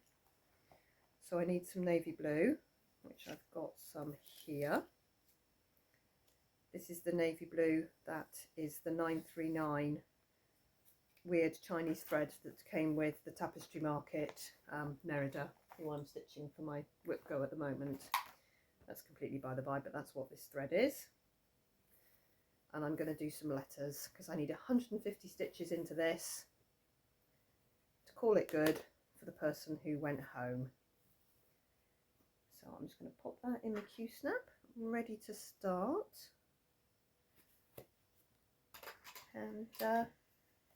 So I need some navy blue, which I've got some here. This is the navy blue, that is the 939 weird Chinese thread that came with the Tapestry Market Merida, who I'm stitching for my whip go at the moment. That's completely by the by, but that's what this thread is. And I'm going to do some letters because I need 150 stitches into this to call it good for the person who went home. So I'm just going to pop that in the Q-snap. I'm ready to start. And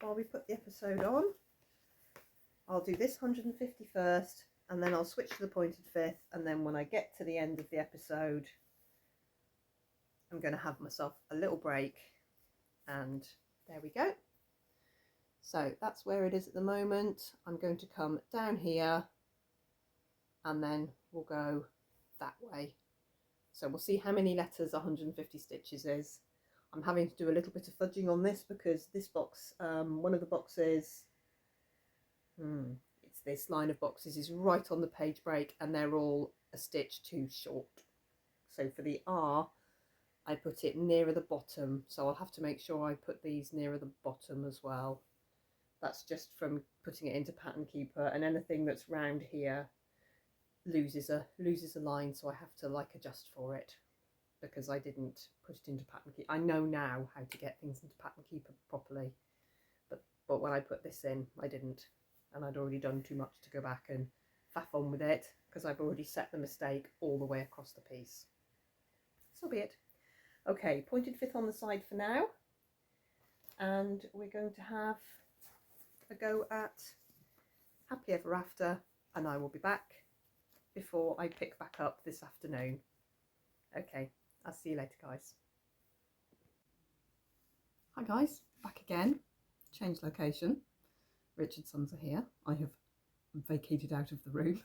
while we put the episode on, I'll do this 150 first, and then I'll switch to the pointed fifth, and then when I get to the end of the episode, I'm going to have myself a little break, and there we go. So that's where it is at the moment. I'm going to come down here, and then we'll go that way. So we'll see how many letters 150 stitches is. I'm having to do a little bit of fudging on this because this box, one of the boxes, it's this line of boxes is right on the page break, and they're all a stitch too short. So for the R, I put it nearer the bottom, so I'll have to make sure I put these nearer the bottom as well. That's just from putting it into Pattern Keeper, and anything that's round here loses a line, so I have to like adjust for it because I didn't put it into Pattern Keeper. I know now how to get things into Pattern Keeper properly, but when I put this in, I didn't, and I'd already done too much to go back and faff on with it because I've already set the mistake all the way across the piece. So be it. Okay, pointed fifth on the side for now, and we're going to have a go at Happily Ever After, and I will be back before I pick back up this afternoon. Okay, I'll see you later, guys. Hi guys, back again. Changed location. Richard's sons are here. I have vacated out of the room.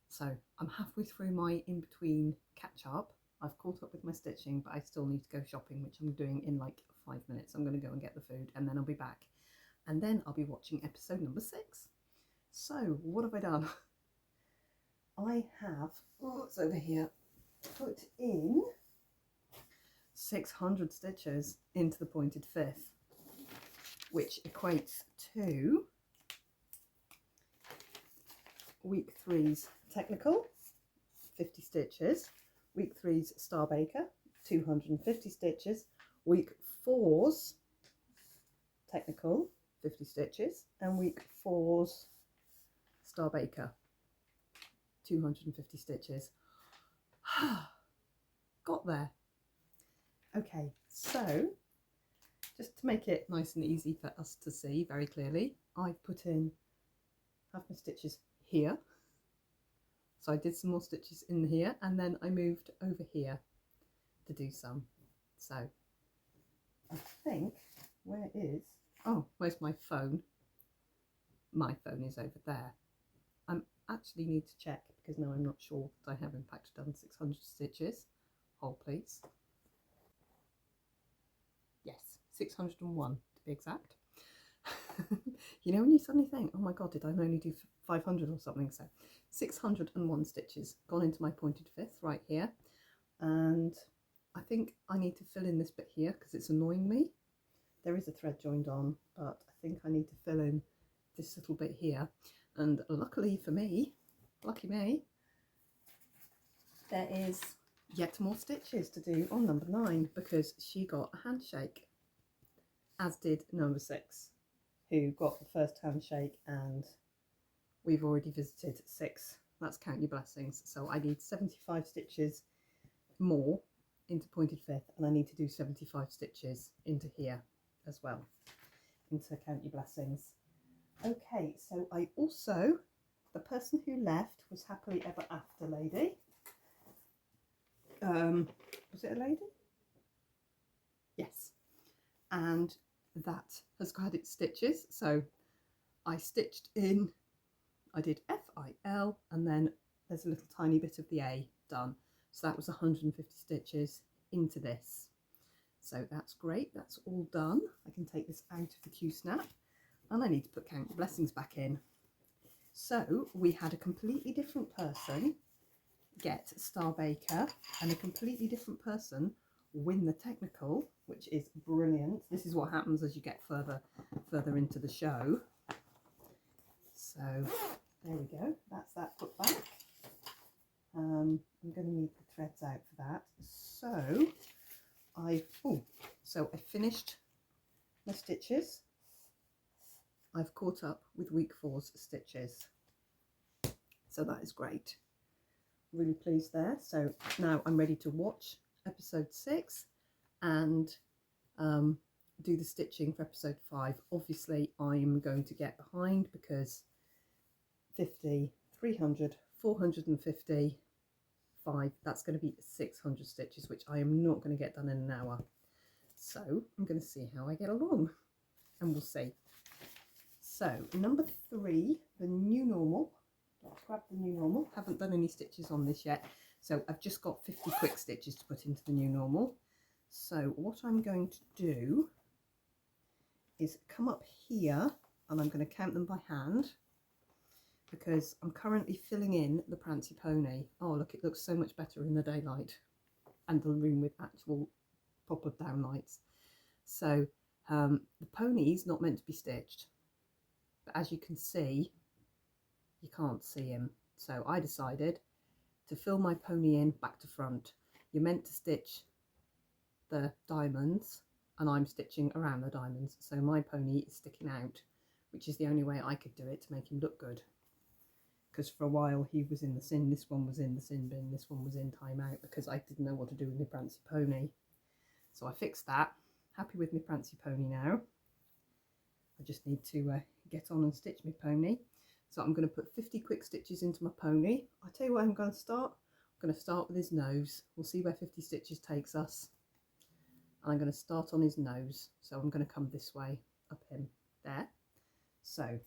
So I'm halfway through my in-between catch-up. I've caught up with my stitching, but I still need to go shopping, which I'm doing in like 5 minutes. I'm going to go and get the food, and then I'll be back. And then I'll be watching episode number 6. So what have I done? I have, oh, it's over here, put in 600 stitches into the pointed fifth, which equates to week 3's technical, 50 stitches, week 3's Star Baker, 250 stitches, week 4's technical, 50 stitches, and week 4's Star Baker, 250 stitches. Got there. Okay, so just to make it nice and easy for us to see very clearly, I've put in half my stitches here. So I did some more stitches in here, and then I moved over here to do some. So I think, where is, oh, where's my phone? My phone is over there. I actually need to check because now I'm not sure that I have in fact done 600 stitches. Hold please. Yes, 601 to be exact. You know when you suddenly think, oh my god, did I only do 500 or something? So 601 stitches gone into my pointed fifth right here, and I think I need to fill in this bit here because it's annoying me. There is a thread joined on, but I think I need to fill in this little bit here, and luckily for me, lucky me, there is yet more stitches to do on number 9 because she got a handshake, as did number 6, who got the first handshake, and we've already visited 6. That's count your blessings. So I need 75 stitches more into pointed fifth, and I need to do 75 stitches into here as well, into count your blessings. Okay, so I also, the person who left was happily ever after lady. Was it a lady? Yes. And that has had its stitches. So I stitched in, I did FIL, and then there's a little tiny bit of the A done. So that was 150 stitches into this. So that's great, that's all done. I can take this out of the Q-snap, and I need to put count your blessings back in. So we had a completely different person get Star Baker and a completely different person win the technical, which is brilliant. This is what happens as you get further into the show. So there we go, that's that put back. I'm going to need the threads out for that. So I finished my stitches. I've caught up with week 4's stitches, so that is great. Really pleased there. So now I'm ready to watch episode 6 and do the stitching for episode 5. Obviously I'm going to get behind because 50, 300, 450, 5, that's going to be 600 stitches, which I am not going to get done in an hour. So I'm going to see how I get along, and we'll see. So number 3, the new normal. Let's grab the new normal. Haven't done any stitches on this yet, so I've just got 50 quick stitches to put into the new normal. So what I'm going to do is come up here, and I'm going to count them by hand because I'm currently filling in the Prancy pony. Oh look, it looks so much better in the daylight and the room with actual proper downlights. So the pony's not meant to be stitched, but as you can see, you can't see him. So I decided to fill my pony in back to front. You're meant to stitch the diamonds, and I'm stitching around the diamonds. So my pony is sticking out, which is the only way I could do it to make him look good. Because for a while he was in the sin, this one was in the sin bin, this one was in timeout because I didn't know what to do with my Prancy pony. So I fixed that. Happy with my Prancy pony now. I just need to get on and stitch my pony. So I'm going to put 50 quick stitches into my pony. I'll tell you where I'm going to start. I'm going to start with his nose. We'll see where 50 stitches takes us. And I'm going to start on his nose. So I'm going to come this way, up him, there. So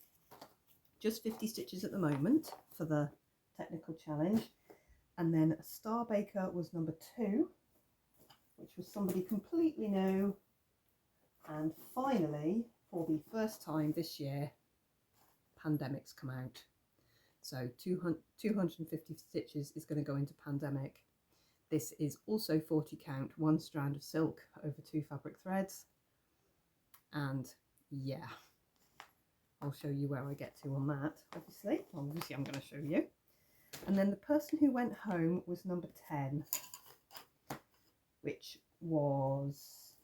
just 50 stitches at the moment for the technical challenge. And then Star Baker was number 2, which was somebody completely new. And finally, for the first time this year, Pandemic's come out. So 250 stitches is going to go into Pandemic. This is also 40 count, 1 strand of silk over 2 fabric threads. And yeah, I'll show you where I get to on that, obviously. Obviously I'm going to show you. And then the person who went home was number 10, which was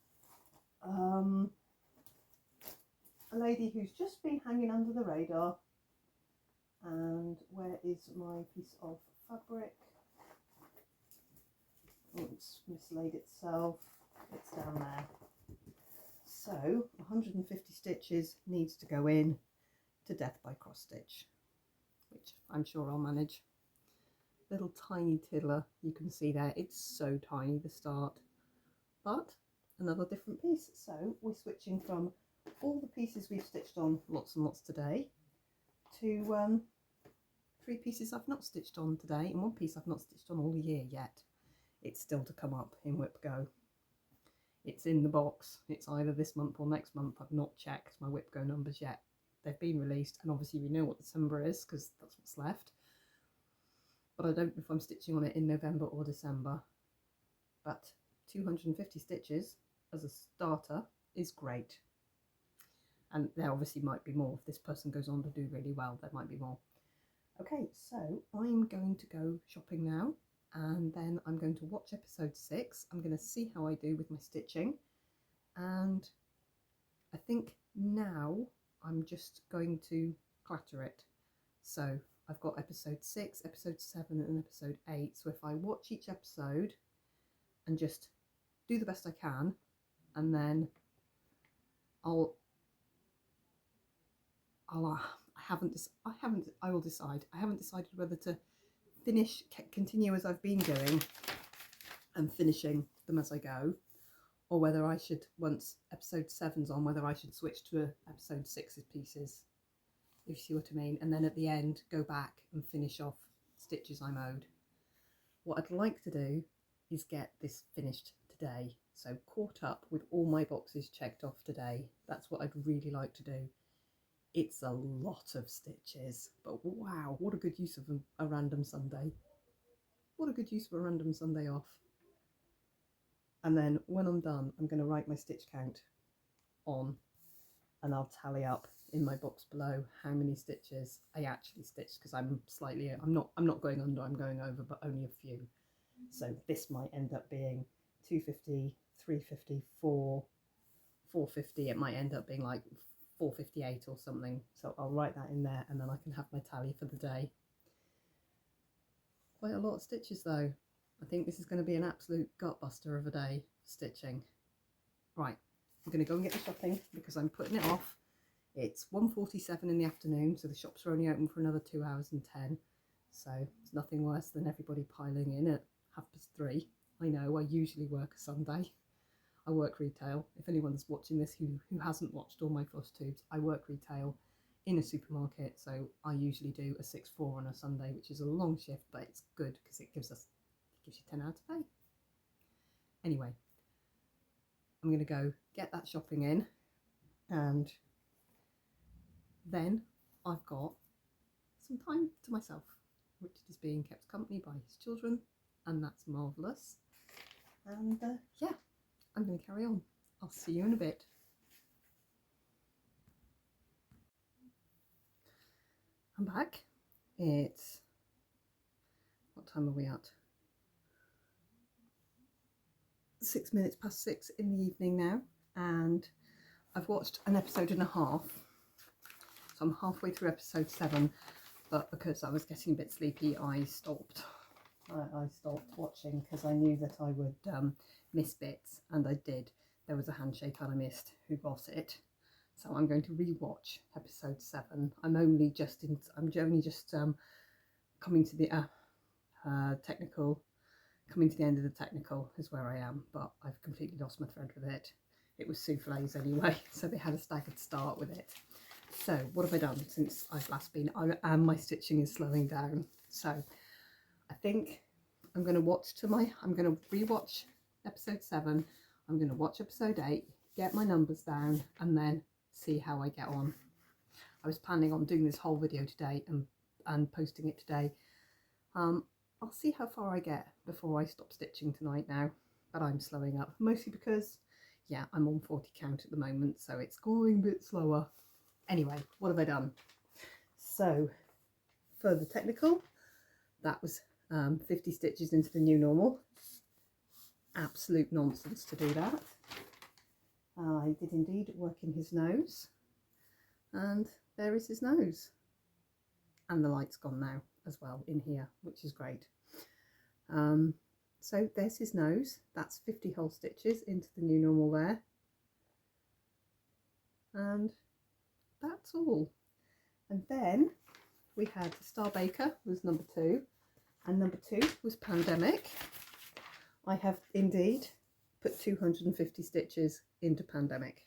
a lady who's just been hanging under the radar. And where is my piece of fabric? Oh, it's mislaid itself. It's down there. So 150 stitches needs to go in to death by cross stitch, which I'm sure I'll manage. Little tiny tiddler, you can see there, it's so tiny, the start, but another different piece. So we're switching from all the pieces we've stitched on lots and lots today to 3 pieces I've not stitched on today and 1 piece I've not stitched on all year yet. It's still to come up in Whip Go. It's in the box. It's either this month or next month. I've not checked my Whip Go numbers yet. They've been released, and obviously we know what December is because that's what's left. But I don't know if I'm stitching on it in November or December. But 250 stitches as a starter is great. And there obviously might be more. If this person goes on to do really well, there might be more. Okay, so I'm going to go shopping now. and then I'm going to watch episode 6. I'm going to see how I do with my stitching, and I think now I'm just going to clatter it. So I've got episode 6, episode 7 and episode 8. So if I watch each episode and just do the best I can, and then I will decide. I haven't decided whether to continue as I've been doing and finishing them as I go, or whether I should, once episode 7's on, whether I should switch to episode 6's pieces, if you see what I mean, and then at the end go back and finish off stitches I'm owed. What I'd like to do is get this finished today, so caught up with all my boxes checked off today. That's what I'd really like to do. It's a lot of stitches, but wow, what a good use of a random Sunday. What a good use of a random Sunday off. And then when I'm done, I'm going to write my stitch count on, and I'll tally up in my box below how many stitches I actually stitched, because I'm not going under, I'm going over, but only a few. So this might end up being 250, 350, 450. It might end up being like 458 or something. So I'll write that in there, and then I can have my tally for the day. Quite a lot of stitches though. I think this is going to be an absolute gutbuster of a day for stitching. Right, I'm going to go and get the shopping because I'm putting it off. It's 1:47 in the afternoon, so the shops are only open for another 2 hours and 10. So it's nothing worse than everybody piling in at 3:30. I know, I usually work a Sunday. I work retail. If anyone's watching this who hasn't watched all my fuss tubes, I work retail in a supermarket, so I usually do a 6-4 on a Sunday, which is a long shift, but it's good because it gives you 10 hours to pay. Anyway, I'm going to go get that shopping in, and then I've got some time to myself. Richard is being kept company by his children, and that's marvellous. And yeah, I'm going to carry on. I'll see you in a bit. I'm back. It's, what time are we at? 6 minutes past 6 in the evening now, and I've watched an episode and a half. So I'm halfway through episode 7, but because I was getting a bit sleepy, I stopped. I stopped watching because I knew that I would miss bits, and I did. There was a handshake that I missed. Who got it? So I'm going to rewatch episode 7. I'm only just coming to the technical. Coming to the end of the technical is where I am, but I've completely lost my thread with it. It was soufflés anyway, so they had a staggered start with it. So what have I done since I've last been? My stitching is slowing down, so I think I'm going to rewatch episode 7. I'm going to watch episode 8, get my numbers down, and then see how I get on. I was planning on doing this whole video today and posting it today. I'll see how far I get before I stop stitching tonight now, but I'm slowing up, mostly because, yeah, I'm on 40 count at the moment, so it's going a bit slower. Anyway, what have I done? So, for the technical, that was 50 stitches into the new normal. Absolute nonsense to do that. I did indeed work in his nose, and there is his nose. And the light's gone now as well in here, which is great. So there's his nose. That's 50 whole stitches into the new normal there, and that's all. And then we had Star Baker was number 2, and number 2 was Pandemic. I have indeed put 250 stitches into Pandemic,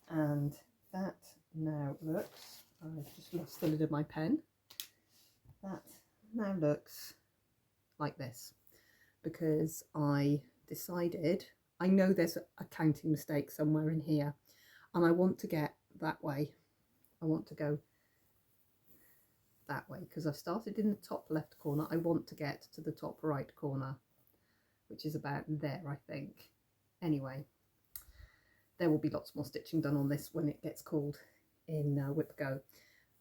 and that now looks, I've just lost the lid of my pen. That now looks like this, because I decided, I know there's a counting mistake somewhere in here, and I want to get that way. I want to go that way because I've started in the top left corner. I want to get to the top right corner, which is about there, I think. Anyway, there will be lots more stitching done on this when it gets called in Whip Go.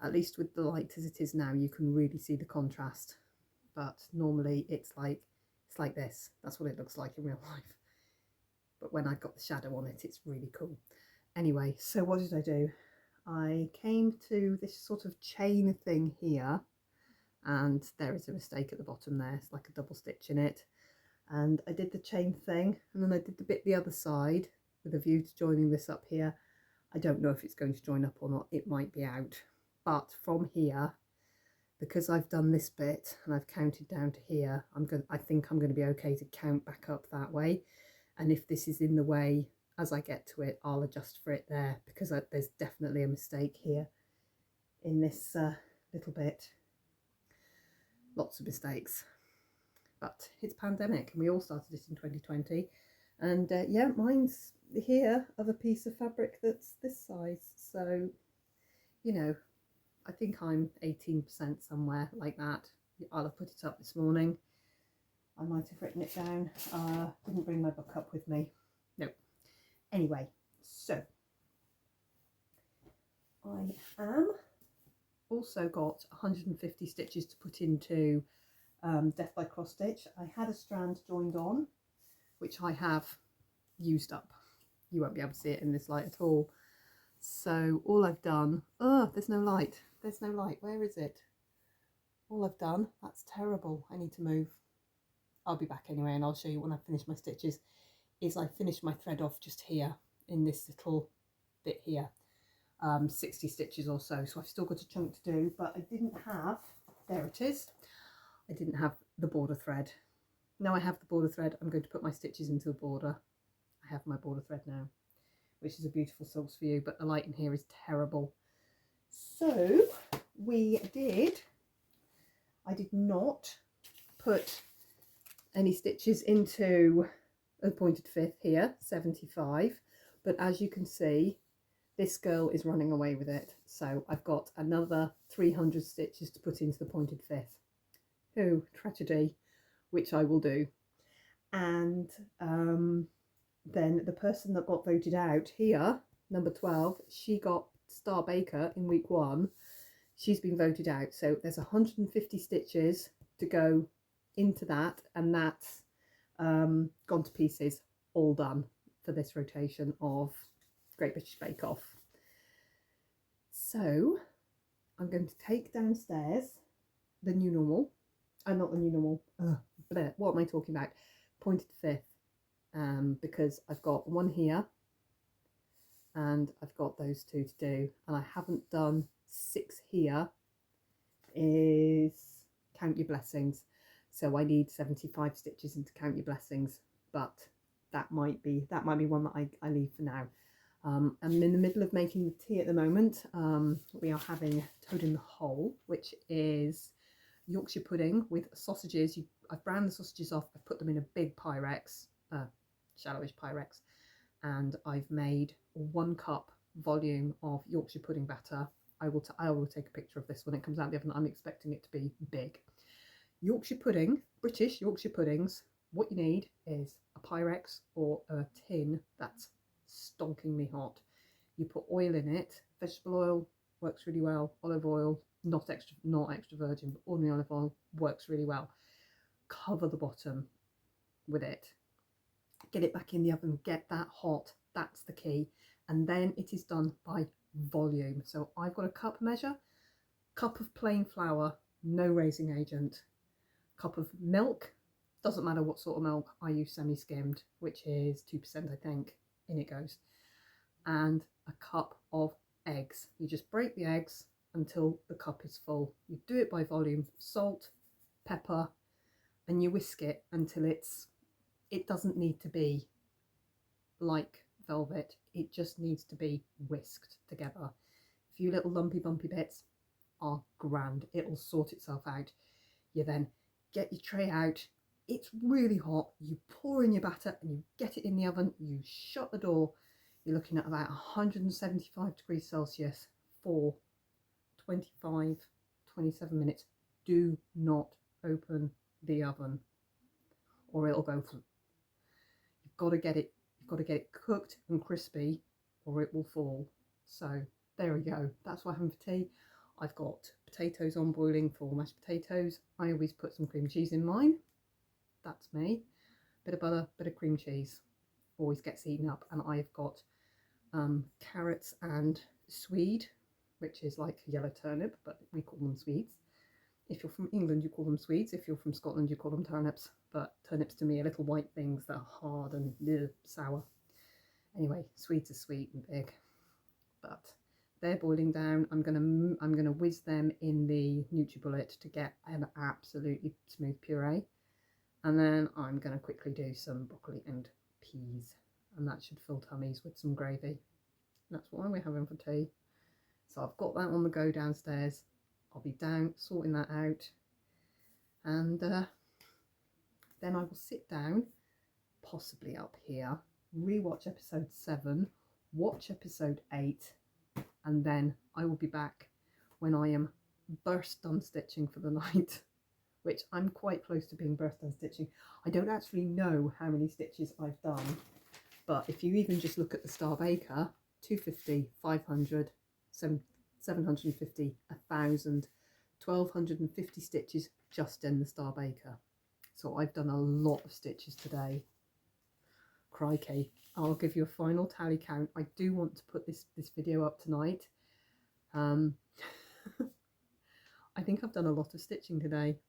At least with the light as it is now, you can really see the contrast but normally it's like this. That's what it looks like in real life. But when I've got the shadow on it, it's really cool. Anyway, so what did I do? I came to this sort of chain thing here, and there is a mistake at the bottom there. It's like a double stitch in it. And I did the chain thing, and then I did the bit the other side with a view to joining this up here. I don't know if it's going to join up or not. It might be out. But from here, because I've done this bit and I've counted down to here, I think I'm going to be okay to count back up that way. And if this is in the way as I get to it, I'll adjust for it there, because there's definitely a mistake here in this little bit. Lots of mistakes. But it's pandemic, and we all started it in 2020. And yeah, mine's here of a piece of fabric that's this size. So, you know, I think I'm 18% somewhere like that. I'll have put it up this morning. I might have written it down. Didn't bring my book up with me. No. Anyway, so I am also got 150 stitches to put into Death by Cross Stitch. I had a strand joined on, which I have used up. You won't be able to see it in this light at all. So all I've done, oh, there's no light. There's no light. Where is it? All I've done, that's terrible. I need to move. I'll be back anyway, and I'll show you when I finish my stitches, is I finished my thread off just here in this little bit here. 60 stitches or so. So I've still got a chunk to do, but I didn't have, there it is. I didn't have the border thread. Now I have the border thread, I'm going to put my stitches into the border. I have my border thread now, which is a beautiful source for you, but the light in here is terrible. So I did not put any stitches into a pointed fifth here, 75, but as you can see, this girl is running away with it. So I've got another 300 stitches to put into the pointed fifth. Oh, tragedy, which I will do. And then the person that got voted out here, number 12, she got Star Baker in week 1. She's been voted out. So there's 150 stitches to go into that, and that's gone to pieces, all done for this rotation of Great British Bake Off. So I'm going to take downstairs the new normal, not the new normal, what am I talking about? Pointed fifth, because I've got one here and I've got those 2 to do, and I haven't done 6 here, is Count Your Blessings. So I need 75 stitches into Count Your Blessings, but that might be one that I leave for now. I'm in the middle of making the tea at the moment. We are having Toad in the Hole, which is Yorkshire pudding with sausages. I've browned the sausages off, I've put them in a big Pyrex, shallowish Pyrex, and I've made 1 cup volume of Yorkshire pudding batter. I will take a picture of this when it comes out of the oven. I'm expecting it to be big. Yorkshire pudding, British Yorkshire puddings, what you need is a Pyrex or a tin that's stonkingly hot. You put oil in it. Vegetable oil works really well. Olive oil, not extra virgin, but ordinary olive oil works really well. Cover the bottom with it. Get it back in the oven. Get that hot. That's the key. And then it is done by volume. So I've got a cup measure, cup of plain flour, no raising agent, cup of milk. Doesn't matter what sort of milk. I use semi-skimmed, which is 2%, I think. In it goes. And a cup of eggs. You just break the eggs until the cup is full. You do it by volume, salt, pepper, and you whisk it until it doesn't need to be like velvet. It just needs to be whisked together. A few little lumpy bumpy bits are grand. It'll sort itself out. You then get your tray out. It's really hot. You pour in your batter and you get it in the oven. You shut the door. You're looking at about 175 degrees Celsius for 25, 27 minutes. Do not open the oven or it'll go through. You've got to get it cooked and crispy or it will fall. So there we go. That's what I'm having for tea. I've got potatoes on boiling for mashed potatoes. I always put some cream cheese in mine. That's me. Bit of butter, bit of cream cheese. Always gets eaten up. And I've got carrots and swede, which is like a yellow turnip, but we call them swedes. If you're from England, you call them swedes. If you're from Scotland, you call them turnips. But turnips to me are little white things that are hard and sour. Anyway, swedes are sweet and big. But they're boiling down. I'm gonna whiz them in the NutriBullet to get an absolutely smooth puree, and then I'm gonna quickly do some broccoli and peas, and that should fill tummies with some gravy. That's what we're having for tea. So I've got that on the go downstairs. I'll be down sorting that out, and then I will sit down, possibly up here, rewatch episode 7, watch episode 8, and then I will be back when I am burst done stitching for the night, which I'm quite close to being burst done stitching. I don't actually know how many stitches I've done, but if you even just look at the Star Baker, 250, 500, 750, 1,000, 1,250 stitches just in the Star Baker. So I've done a lot of stitches today. Crikey. I'll give you a final tally count. I do want to put this video up tonight. I think I've done a lot of stitching today,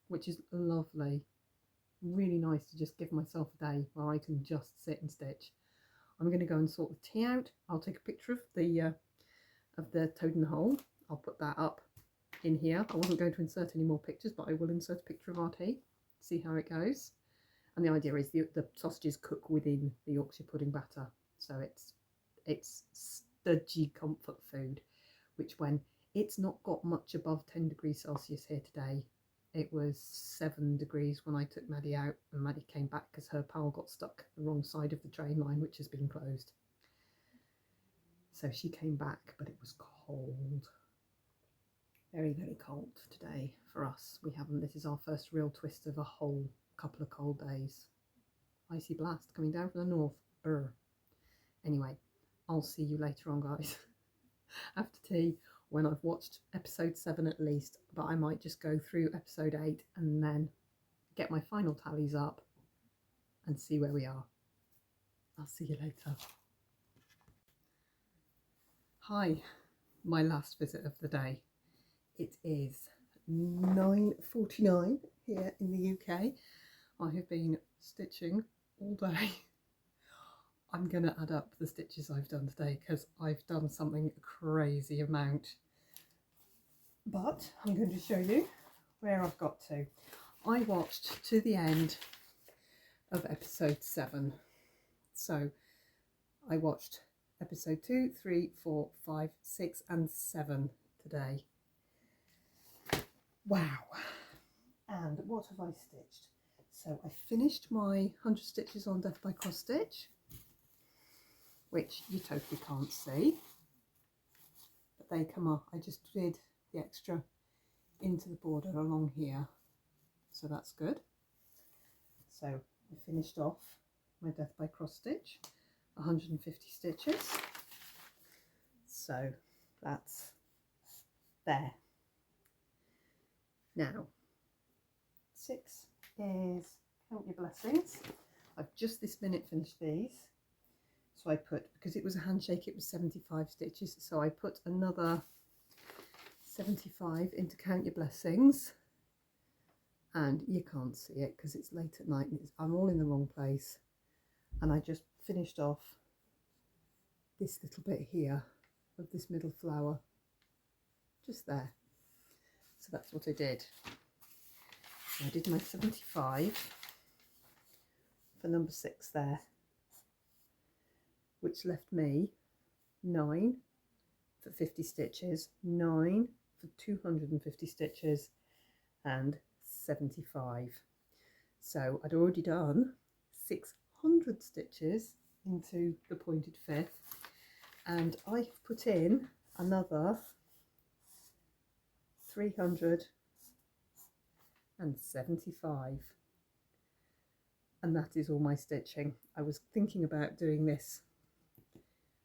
which is lovely. Really nice to just give myself a day where I can just sit and stitch. I'm going to go and sort the tea out. I'll take a picture of the toad in the hole. I'll put that up in here. I wasn't going to insert any more pictures, but I will insert a picture of our tea. See how it goes. And the idea is the sausages cook within the Yorkshire pudding batter, so it's stitchy comfort food, which when it's not got much above 10 degrees Celsius here today. It was 7 degrees when I took Maddie out, and Maddie came back because her pal got stuck the wrong side of the train line, which has been closed. So she came back, but it was cold. Very, very cold today for us. This is our first real twist of a whole couple of cold days. Icy blast coming down from the north. Brr. Anyway, I'll see you later on, guys. After tea, when I've watched episode 7 at least, but I might just go through episode 8 and then get my final tallies up and see where we are. I'll see you later. Hi, my last visit of the day. It is 9:49 here in the UK. I have been stitching all day. I'm going to add up the stitches I've done today because I've done something crazy amount. But I'm going to show you where I've got to. I watched to the end of episode 7. So I watched episode 2, 3, 4, 5, 6 and 7 today. Wow. And what have I stitched? So I finished my 100 stitches on Death by Cross Stitch, which you totally can't see, but they come up. I just did the extra into the border along here, so that's good. So I finished off my Death by Cross Stitch, 150 stitches, so that's there. Now 6 is Count Your Blessings. I've just this minute finished these, so I put, because it was a handshake, it was 75 stitches, so I put another 75 into Count Your Blessings, and you can't see it because it's late at night and I'm all in the wrong place, and I just finished off this little bit here of this middle flower just there. So that's what I did. I did my 75 for number 6 there, which left me 9 for 50 stitches, 9 for 250 stitches, and 75. So I'd already done 600 stitches into the pointed fifth, and I've put in another 375, and that is all my stitching. I was thinking about doing this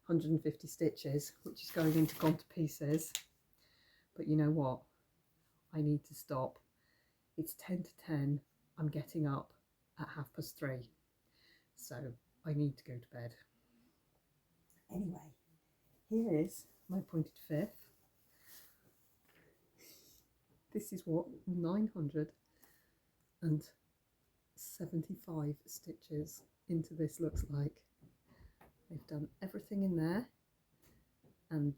150 stitches, which is going into Gone to Pieces, But you know what? I need to stop. It's 10 to 10. I'm getting up at 3:30. So I need to go to bed. Anyway, here is my pointed fifth. This is what 975 stitches into this looks like. I've done everything in there and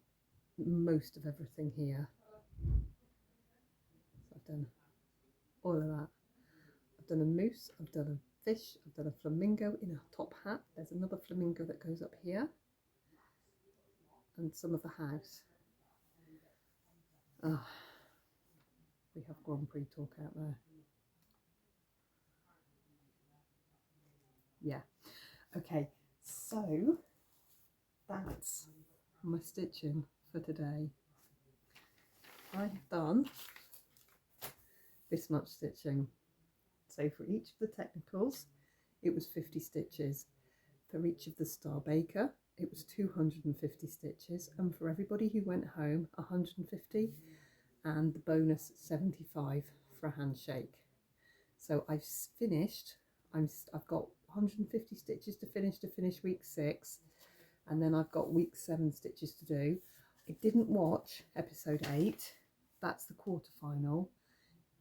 most of everything here. So I've done all of that. I've done a moose, I've done a fish, I've done a flamingo in a top hat. There's another flamingo that goes up here. And some of the house. Oh, we have Grand Prix talk out there. Yeah. Okay, so that's my stitching for today. I've done this much stitching. So for each of the technicals, it was 50 stitches. For each of the Star Baker, it was 250 stitches. And for everybody who went home, 150. And the bonus 75 for a handshake. So I've finished. I've got 150 stitches to finish week 6, and then I've got week 7 stitches to do. I didn't watch episode 8. That's the quarterfinal.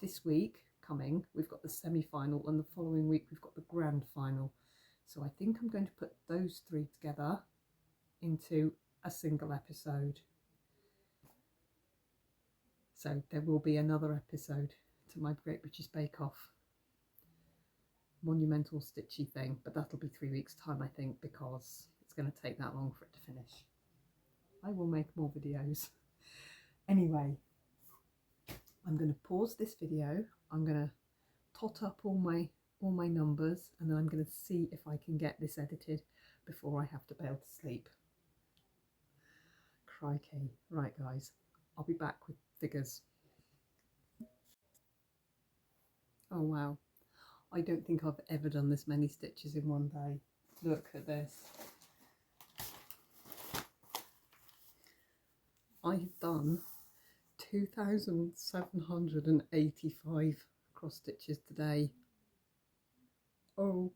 This week coming, we've got the semi-final, and the following week we've got the grand final. So I think I'm going to put those 3 together into a single episode. So there will be another episode to my Great British Bake Off monumental stitchy thing, but that'll be 3 weeks time, I think, because it's going to take that long for it to finish. I will make more videos. Anyway, I'm going to pause this video. I'm going to tot up all my numbers, and then I'm going to see if I can get this edited before I have to bail to sleep. Crikey. Right, guys, I'll be back with figures. Oh wow, I don't think I've ever done this many stitches in one day. Look at this. I've done 2,785 cross stitches today. Oh,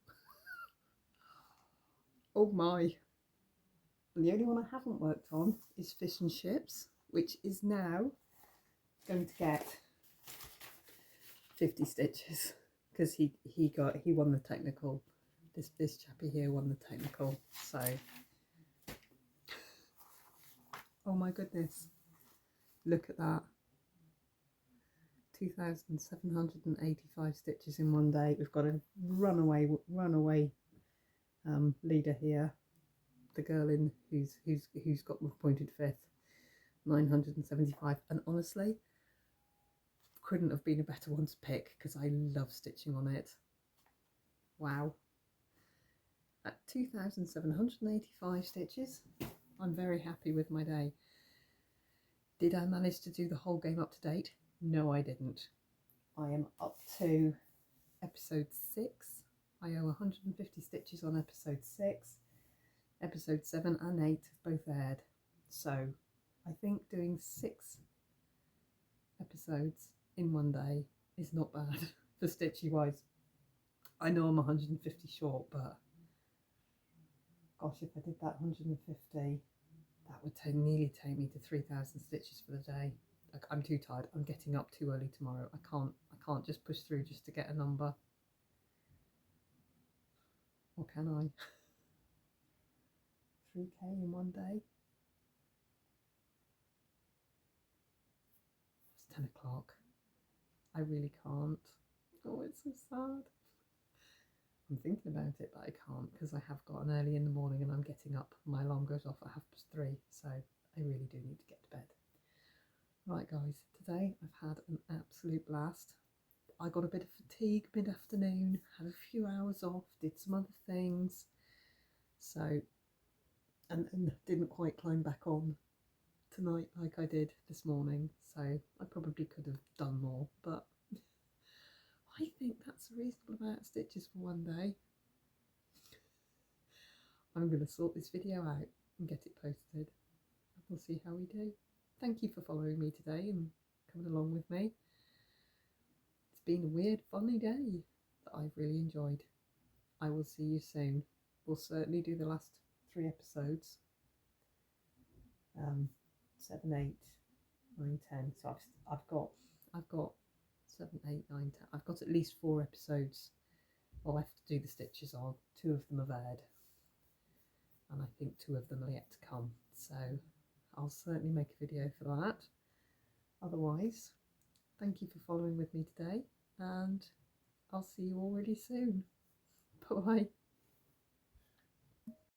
oh my. And the only one I haven't worked on is Fish and Chips, which is now going to get 50 stitches because he won the technical. This chappy here won the technical. So, oh my goodness, look at that. 2,785 stitches in one day. We've got a runaway leader here. The girl in who's got the pointed fifth, 975, and honestly couldn't have been a better one to pick because I love stitching on it. Wow. At 2,785 stitches, I'm very happy with my day. Did I manage to do the whole game up to date? No, I didn't. I am up to episode 6. I owe 150 stitches on episode 6. Episode 7 and 8 have both aired. So I think doing 6 episodes in one day is not bad for stitchy wise. I know I'm 150 short, but gosh, if I did that 150, that would nearly take me to 3,000 stitches for the day. I'm too tired. I'm getting up too early tomorrow. I can't just push through just to get a number. Or can I? 3k in one day? It's 10 o'clock. I really can't. Oh, it's so sad. I'm thinking about it, but I can't because I have got an early in the morning and I'm getting up. My alarm goes off at 3:30, so I really do need to get to bed. Right, guys, today I've had an absolute blast. I got a bit of fatigue mid-afternoon, had a few hours off, did some other things, so and didn't quite climb back on tonight like I did this morning, so I probably could have done more, but I think that's a reasonable amount of stitches for one day. I'm going to sort this video out and get it posted. We'll see how we do. thank you for following me today and coming along with me. It's been a weird, funny day that I've really enjoyed. I will see you soon. We'll certainly do the last 3 episodes. 7, 8, 9, 10. So I've got 7, 8, 9, 10. I've got at least 4 episodes left to do the stitches on. 2 of them have aired, and I think 2 of them are yet to come. So I'll certainly make a video for that. Otherwise, thank you for following with me today, and I'll see you all really soon. Bye.